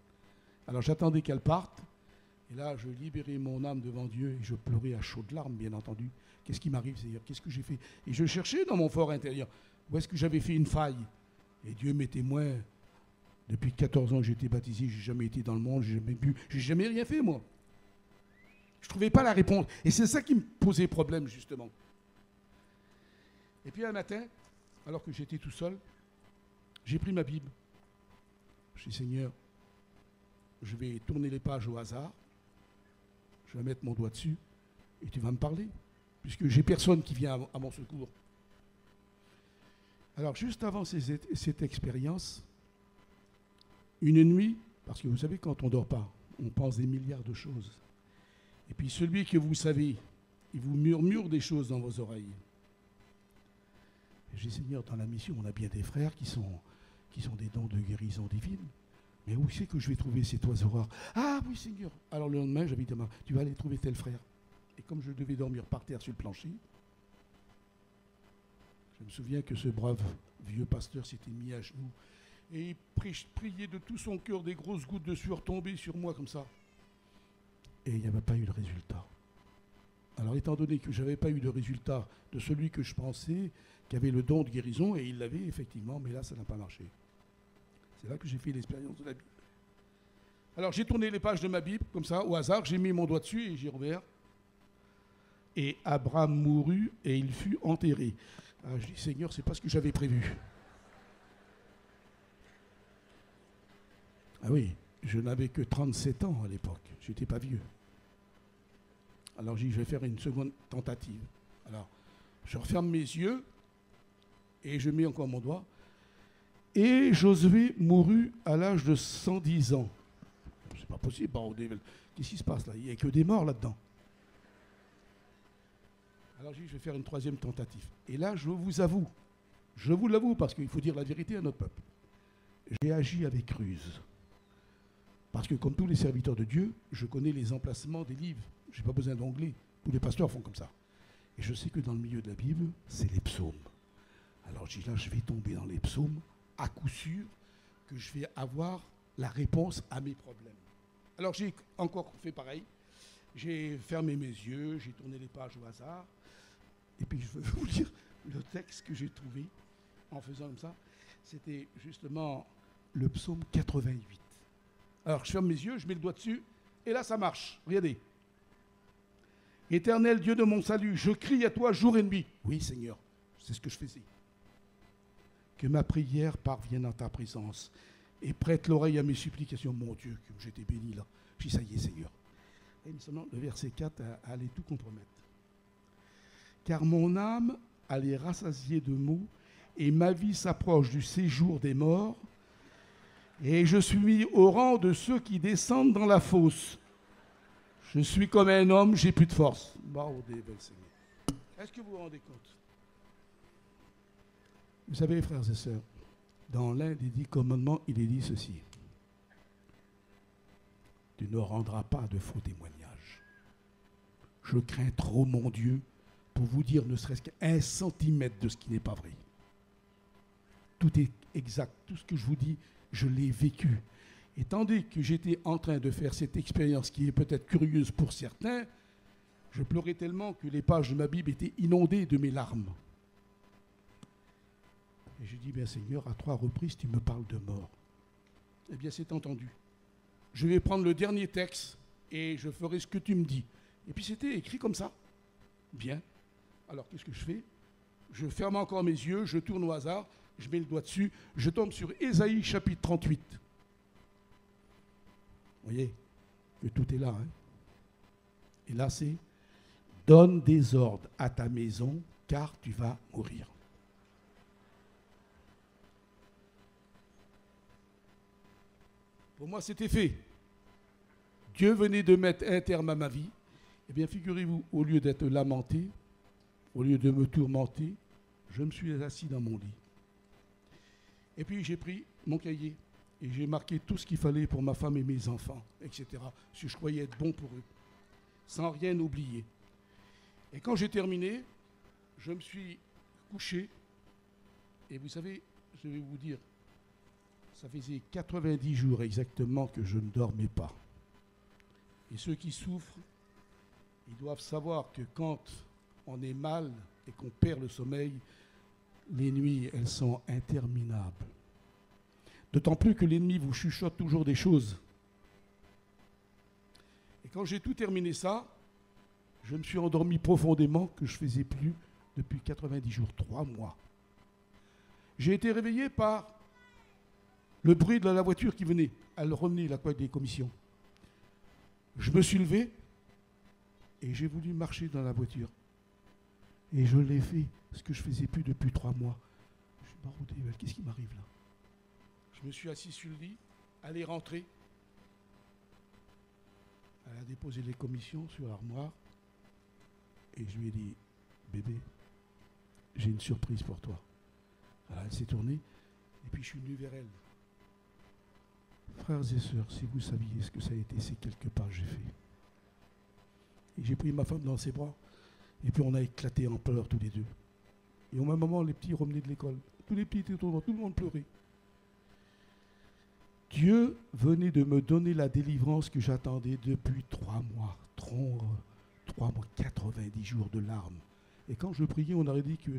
Alors j'attendais qu'elle parte, et là, je libérais mon âme devant Dieu, et je pleurais à chaudes larmes, bien entendu. Qu'est-ce qui m'arrive, Seigneur? Qu'est-ce que j'ai fait? Et je cherchais dans mon fort intérieur, où est-ce que j'avais fait une faille? Et Dieu m'est témoin. Depuis 14 ans que j'ai été baptisé, je n'ai jamais été dans le monde, je n'ai jamais rien fait, moi. Je ne trouvais pas la réponse. Et c'est ça qui me posait problème, justement. Et puis un matin, alors que j'étais tout seul, j'ai pris ma Bible. Je dis, Seigneur, je vais tourner les pages au hasard, je vais mettre mon doigt dessus, et tu vas me parler, puisque j'ai personne qui vient à mon secours. Alors, juste avant cette expérience, une nuit, parce que vous savez, quand on ne dort pas, on pense des milliards de choses. Et puis celui que vous savez, il vous murmure des choses dans vos oreilles. J'ai dit, Seigneur, dans la mission, on a bien des frères qui sont des dons de guérison divine. Mais où c'est que je vais trouver cet oiseau rare? Ah oui, Seigneur. Alors le lendemain, j'avais dit, tu vas aller trouver tel frère. Et comme je devais dormir par terre sur le plancher, je me souviens que ce brave vieux pasteur s'était mis à genoux. Et il priait de tout son cœur, des grosses gouttes de sueur tombaient sur moi comme ça. Et il n'y avait pas eu de résultat. Alors étant donné que je n'avais pas eu de résultat de celui que je pensais, qui avait le don de guérison, et il l'avait effectivement, mais là ça n'a pas marché. C'est là que j'ai fait l'expérience de la Bible. Alors j'ai tourné les pages de ma Bible, comme ça, au hasard, j'ai mis mon doigt dessus et j'ai rouvert. Et Abraham mourut et il fut enterré. Alors, je dis, Seigneur, c'est pas ce que j'avais prévu. Ah oui, je n'avais que 37 ans à l'époque, je n'étais pas vieux. Alors j'ai dit, je vais faire une seconde tentative. Alors, je referme mes yeux et je mets encore mon doigt. Et Josué mourut à l'âge de 110 ans. C'est pas possible, qu'est-ce qui se passe là? Il n'y a que des morts là-dedans. Alors j'ai dit, je vais faire une troisième tentative. Et là, je vous l'avoue, parce qu'il faut dire la vérité à notre peuple. J'ai agi avec ruse. Parce que comme tous les serviteurs de Dieu, je connais les emplacements des livres. Je n'ai pas besoin d'onglet. Tous les pasteurs font comme ça. Et je sais que dans le milieu de la Bible, c'est les psaumes. Alors je dis là, je vais tomber dans les psaumes, à coup sûr, que je vais avoir la réponse à mes problèmes. Alors j'ai encore fait pareil. J'ai fermé mes yeux, j'ai tourné les pages au hasard. Et puis je veux vous lire le texte que j'ai trouvé en faisant comme ça. C'était justement le psaume 88. Alors je ferme mes yeux, je mets le doigt dessus, et là ça marche. Regardez. Éternel Dieu de mon salut, je crie à toi jour et nuit. Oui, Seigneur, c'est ce que je faisais. Que ma prière parvienne en ta présence et prête l'oreille à mes supplications. Mon Dieu, que j'étais béni là. J'ai dit, ça y est, Seigneur. Et maintenant, le verset 4 allait tout compromettre. Car mon âme allait rassasier de maux et ma vie s'approche du séjour des morts et je suis mis au rang de ceux qui descendent dans la fosse. Je suis comme un homme, j'ai plus de force. Est-ce que vous vous rendez compte? Vous savez, frères et sœurs, dans l'un des 10 commandements, il est dit ceci. Tu ne rendras pas de faux témoignages. Je crains trop mon Dieu pour vous dire ne serait-ce qu'un centimètre de ce qui n'est pas vrai. Tout est exact. Tout ce que je vous dis, je l'ai vécu. Et tandis que j'étais en train de faire cette expérience qui est peut-être curieuse pour certains, je pleurais tellement que les pages de ma Bible étaient inondées de mes larmes. Et j'ai dit, bien Seigneur, à 3 reprises, tu me parles de mort. Eh bien, c'est entendu. Je vais prendre le dernier texte et je ferai ce que tu me dis. Et puis c'était écrit comme ça. Bien. Alors, qu'est-ce que je fais? Je ferme encore mes yeux, je tourne au hasard, je mets le doigt dessus, je tombe sur Ésaïe chapitre 38. Vous voyez que tout est là. Hein? Et là, c'est « Donne des ordres à ta maison, car tu vas mourir. » Pour moi, c'était fait. Dieu venait de mettre un terme à ma vie. Eh bien, figurez-vous, au lieu d'être lamenté, au lieu de me tourmenter, je me suis assis dans mon lit. Et puis, j'ai pris mon cahier et j'ai marqué tout ce qu'il fallait pour ma femme et mes enfants, etc. Si je croyais être bon pour eux, sans rien oublier. Et quand j'ai terminé, je me suis couché. Et vous savez, je vais vous dire, ça faisait 90 jours exactement que je ne dormais pas. Et ceux qui souffrent, ils doivent savoir que quand on est mal et qu'on perd le sommeil, les nuits, elles sont interminables. D'autant plus que l'ennemi vous chuchote toujours des choses. Et quand j'ai tout terminé ça, je me suis endormi profondément, que je ne faisais plus depuis 90 jours, 3 mois. J'ai été réveillé par le bruit de la voiture qui venait. Elle revenait, la des commissions. Je me suis levé et j'ai voulu marcher dans la voiture. Et je l'ai fait, ce que je ne faisais plus depuis 3 mois. Je suis baroudé, qu'est-ce qui m'arrive là? Je me suis assis sur le lit, elle est rentrée. Elle a déposé les commissions sur l'armoire. Et je lui ai dit, bébé, j'ai une surprise pour toi. Alors elle s'est tournée, et puis je suis venu vers elle. Frères et sœurs, si vous saviez ce que ça a été, ces quelques pas que j'ai fait. Et j'ai pris ma femme dans ses bras, et puis on a éclaté en pleurs tous les deux. Et au même moment, les petits revenaient de l'école. Tous les petits étaient autour de moi, tout le monde pleurait. Dieu venait de me donner la délivrance que j'attendais depuis 3 mois. 3 mois, 90 jours de larmes. Et quand je priais, on aurait dit que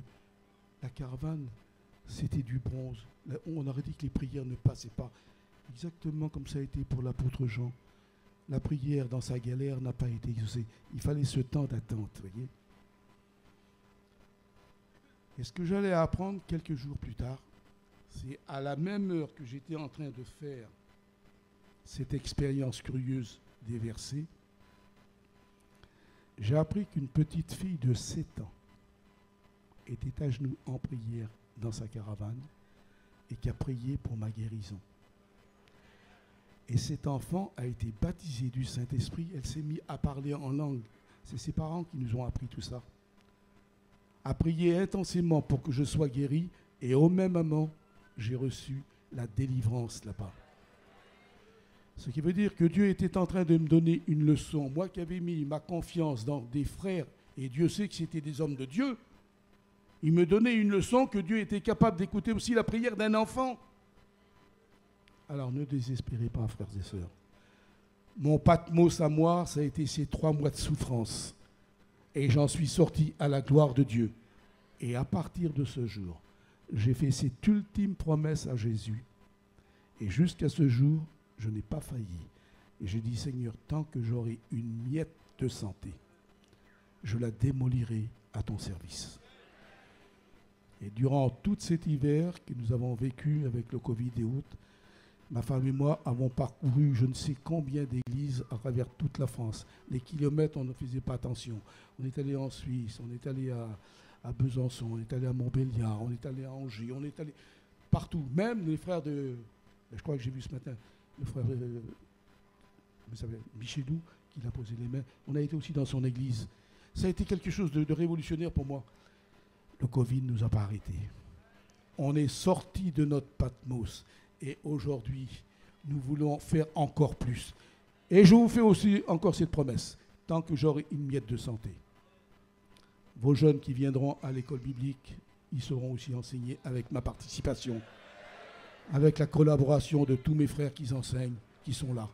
la caravane, c'était du bronze. On aurait dit que les prières ne passaient pas. Exactement comme ça a été pour l'apôtre Jean. La prière dans sa galère n'a pas été exaucée. Il fallait ce temps d'attente, voyez. Et ce que j'allais apprendre quelques jours plus tard, c'est à la même heure que j'étais en train de faire cette expérience curieuse des versets, j'ai appris qu'une petite fille de 7 ans était à genoux en prière dans sa caravane et qui a prié pour ma guérison. Et cet enfant a été baptisé du Saint-Esprit. Elle s'est mise à parler en langue. C'est ses parents qui nous ont appris tout ça. À prier intensément pour que je sois guéri. Et au même moment, j'ai reçu la délivrance là-bas. Ce qui veut dire que Dieu était en train de me donner une leçon. Moi qui avais mis ma confiance dans des frères, et Dieu sait que c'était des hommes de Dieu, il me donnait une leçon que Dieu était capable d'écouter aussi la prière d'un enfant. Alors ne désespérez pas, frères et sœurs. Mon Patmos à moi, ça a été ces 3 mois de souffrance. Et j'en suis sorti à la gloire de Dieu. Et à partir de ce jour, j'ai fait cette ultime promesse à Jésus. Et jusqu'à ce jour, je n'ai pas failli. Et j'ai dit, Seigneur, tant que j'aurai une miette de santé, je la démolirai à ton service. Et durant tout cet hiver que nous avons vécu avec le Covid et autres, ma femme et moi avons parcouru je ne sais combien d'églises à travers toute la France. Les kilomètres, on ne faisait pas attention. On est allé en Suisse, on est allé à Besançon, on est allé à Montbéliard, on est allé à Angers, on est allé partout. Même les frères de... Je crois que j'ai vu ce matin le frère Michelou qui l'a posé les mains. On a été aussi dans son église. Ça a été quelque chose de révolutionnaire pour moi. Le Covid ne nous a pas arrêtés. On est sorti de notre Patmos. Et aujourd'hui, nous voulons faire encore plus. Et je vous fais aussi encore cette promesse, tant que j'aurai une miette de santé. Vos jeunes qui viendront à l'école biblique, ils seront aussi enseignés avec ma participation, avec la collaboration de tous mes frères qui enseignent, qui sont là.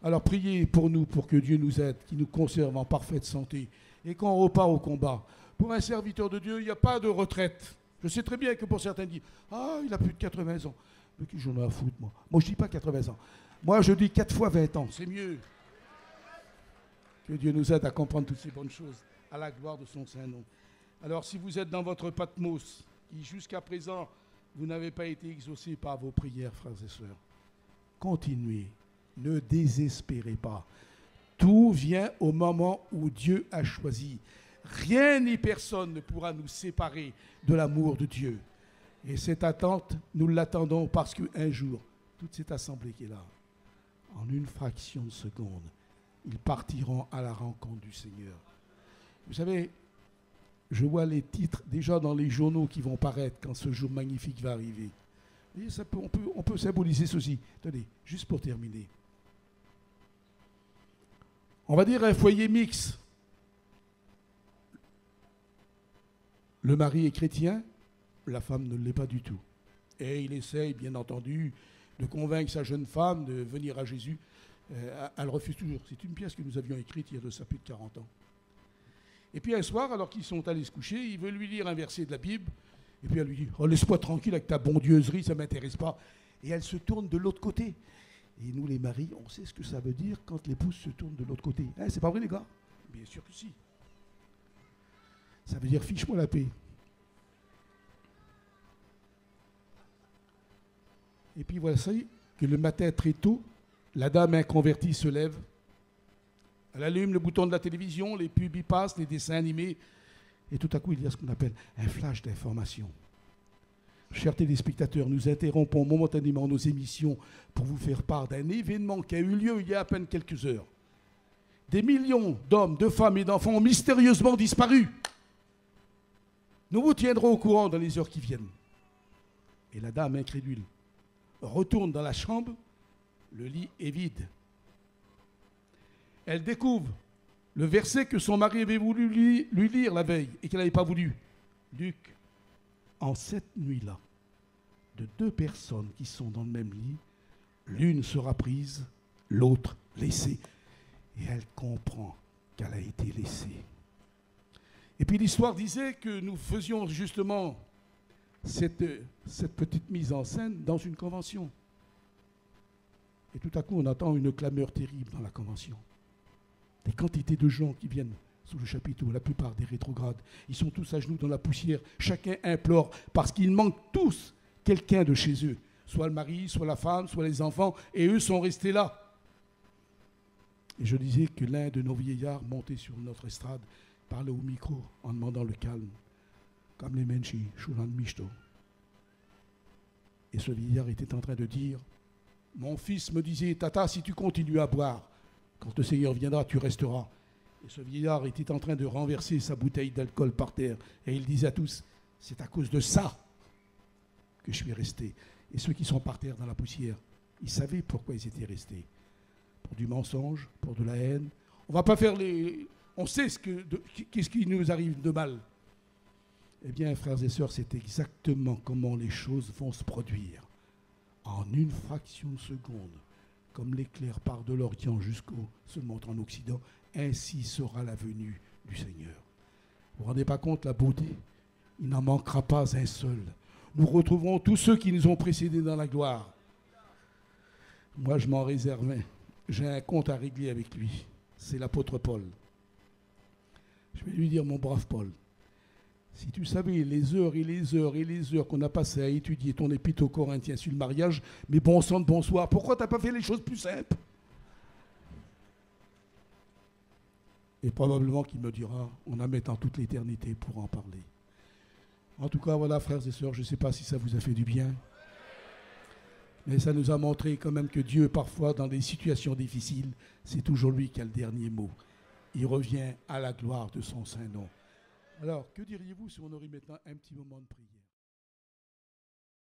Alors priez pour nous, pour que Dieu nous aide, qu'il nous conserve en parfaite santé. Et quand on repart au combat, pour un serviteur de Dieu, il n'y a pas de retraite. Je sais très bien que pour certains disent « Ah, il a plus de 80 ans ». Mais qui j'en ai à foutre, moi. Moi, je ne dis pas 80 ans. Moi, je dis 4 fois 20 ans. C'est mieux. Que Dieu nous aide à comprendre toutes ces bonnes choses, à la gloire de son Saint-Nom. Alors, si vous êtes dans votre Patmos, qui jusqu'à présent, vous n'avez pas été exaucé par vos prières, frères et sœurs, continuez. Ne désespérez pas. Tout vient au moment où Dieu a choisi. Rien ni personne ne pourra nous séparer de l'amour de Dieu. Et cette attente, nous l'attendons parce qu'un jour, toute cette assemblée qui est là, en une fraction de seconde, ils partiront à la rencontre du Seigneur. Vous savez, je vois les titres déjà dans les journaux qui vont paraître quand ce jour magnifique va arriver. Vous voyez, on peut symboliser ceci. Tenez, juste pour terminer. On va dire un foyer mixte. Le mari est chrétien, la femme ne l'est pas du tout. Et il essaye, bien entendu, de convaincre sa jeune femme de venir à Jésus. Elle refuse toujours. C'est une pièce que nous avions écrite il y a de ça plus de 40 ans. Et puis un soir, alors qu'ils sont allés se coucher, il veut lui lire un verset de la Bible. Et puis elle lui dit « Oh, laisse-moi tranquille avec ta bondieuserie, ça ne m'intéresse pas. » Et elle se tourne de l'autre côté. Et nous, les maris, on sait ce que ça veut dire quand l'épouse se tourne de l'autre côté. Hein, c'est pas vrai, les gars? Bien sûr que si. Ça veut dire « Fiche-moi la paix ». Et puis voici que le matin très tôt, la dame inconvertie se lève. Elle allume le bouton de la télévision, les pubs y passent, les dessins animés. Et tout à coup, il y a ce qu'on appelle un flash d'information. Chers téléspectateurs, nous interrompons momentanément nos émissions pour vous faire part d'un événement qui a eu lieu il y a à peine quelques heures. Des millions d'hommes, de femmes et d'enfants ont mystérieusement disparu. Nous vous tiendrons au courant dans les heures qui viennent. Et la dame incrédule retourne dans la chambre, le lit est vide. Elle découvre le verset que son mari avait voulu lui lire la veille et qu'elle n'avait pas voulu. Luc, en cette nuit-là, de 2 personnes qui sont dans le même lit, l'une sera prise, l'autre laissée. Et elle comprend qu'elle a été laissée. Et puis l'histoire disait que nous faisions justement cette petite mise en scène dans une convention. Et tout à coup, on entend une clameur terrible dans la convention. Des quantités de gens qui viennent sous le chapiteau, la plupart des rétrogrades. Ils sont tous à genoux dans la poussière. Chacun implore parce qu'ils manquent tous quelqu'un de chez eux. Soit le mari, soit la femme, soit les enfants. Et eux sont restés là. Et je disais que l'un de nos vieillards montait sur notre estrade, parlait au micro en demandant le calme. Comme les menchi, Shulan Mishto. Et ce vieillard était en train de dire « Mon fils me disait, Tata, si tu continues à boire, quand le Seigneur viendra, tu resteras. » Et ce vieillard était en train de renverser sa bouteille d'alcool par terre. Et il disait à tous « C'est à cause de ça que je suis resté. » Et ceux qui sont par terre dans la poussière, ils savaient pourquoi ils étaient restés. Pour du mensonge, pour de la haine. On ne va pas faire les... On sait qu'est-ce qui nous arrive de mal. Eh bien, frères et sœurs, c'est exactement comment les choses vont se produire. En une fraction de seconde, comme l'éclair part de l'Orient jusqu'au se montre en Occident, ainsi sera la venue du Seigneur. Vous ne vous rendez pas compte la beauté? Il n'en manquera pas un seul. Nous retrouverons tous ceux qui nous ont précédés dans la gloire. Moi, je m'en réserve un. J'ai un compte à régler avec lui. C'est l'apôtre Paul. Je vais lui dire, mon brave Paul, si tu savais les heures et les heures et les heures qu'on a passées à étudier ton épître aux Corinthiens sur le mariage, mais bon sang de bonsoir, pourquoi tu n'as pas fait les choses plus simples? Et probablement qu'il me dira, on a mettant toute l'éternité pour en parler. En tout cas, voilà, frères et sœurs, je ne sais pas si ça vous a fait du bien, mais ça nous a montré quand même que Dieu, parfois, dans des situations difficiles, c'est toujours lui qui a le dernier mot. Il revient à la gloire de son Saint-Nom. Alors, que diriez-vous si on aurait maintenant un petit moment de prière?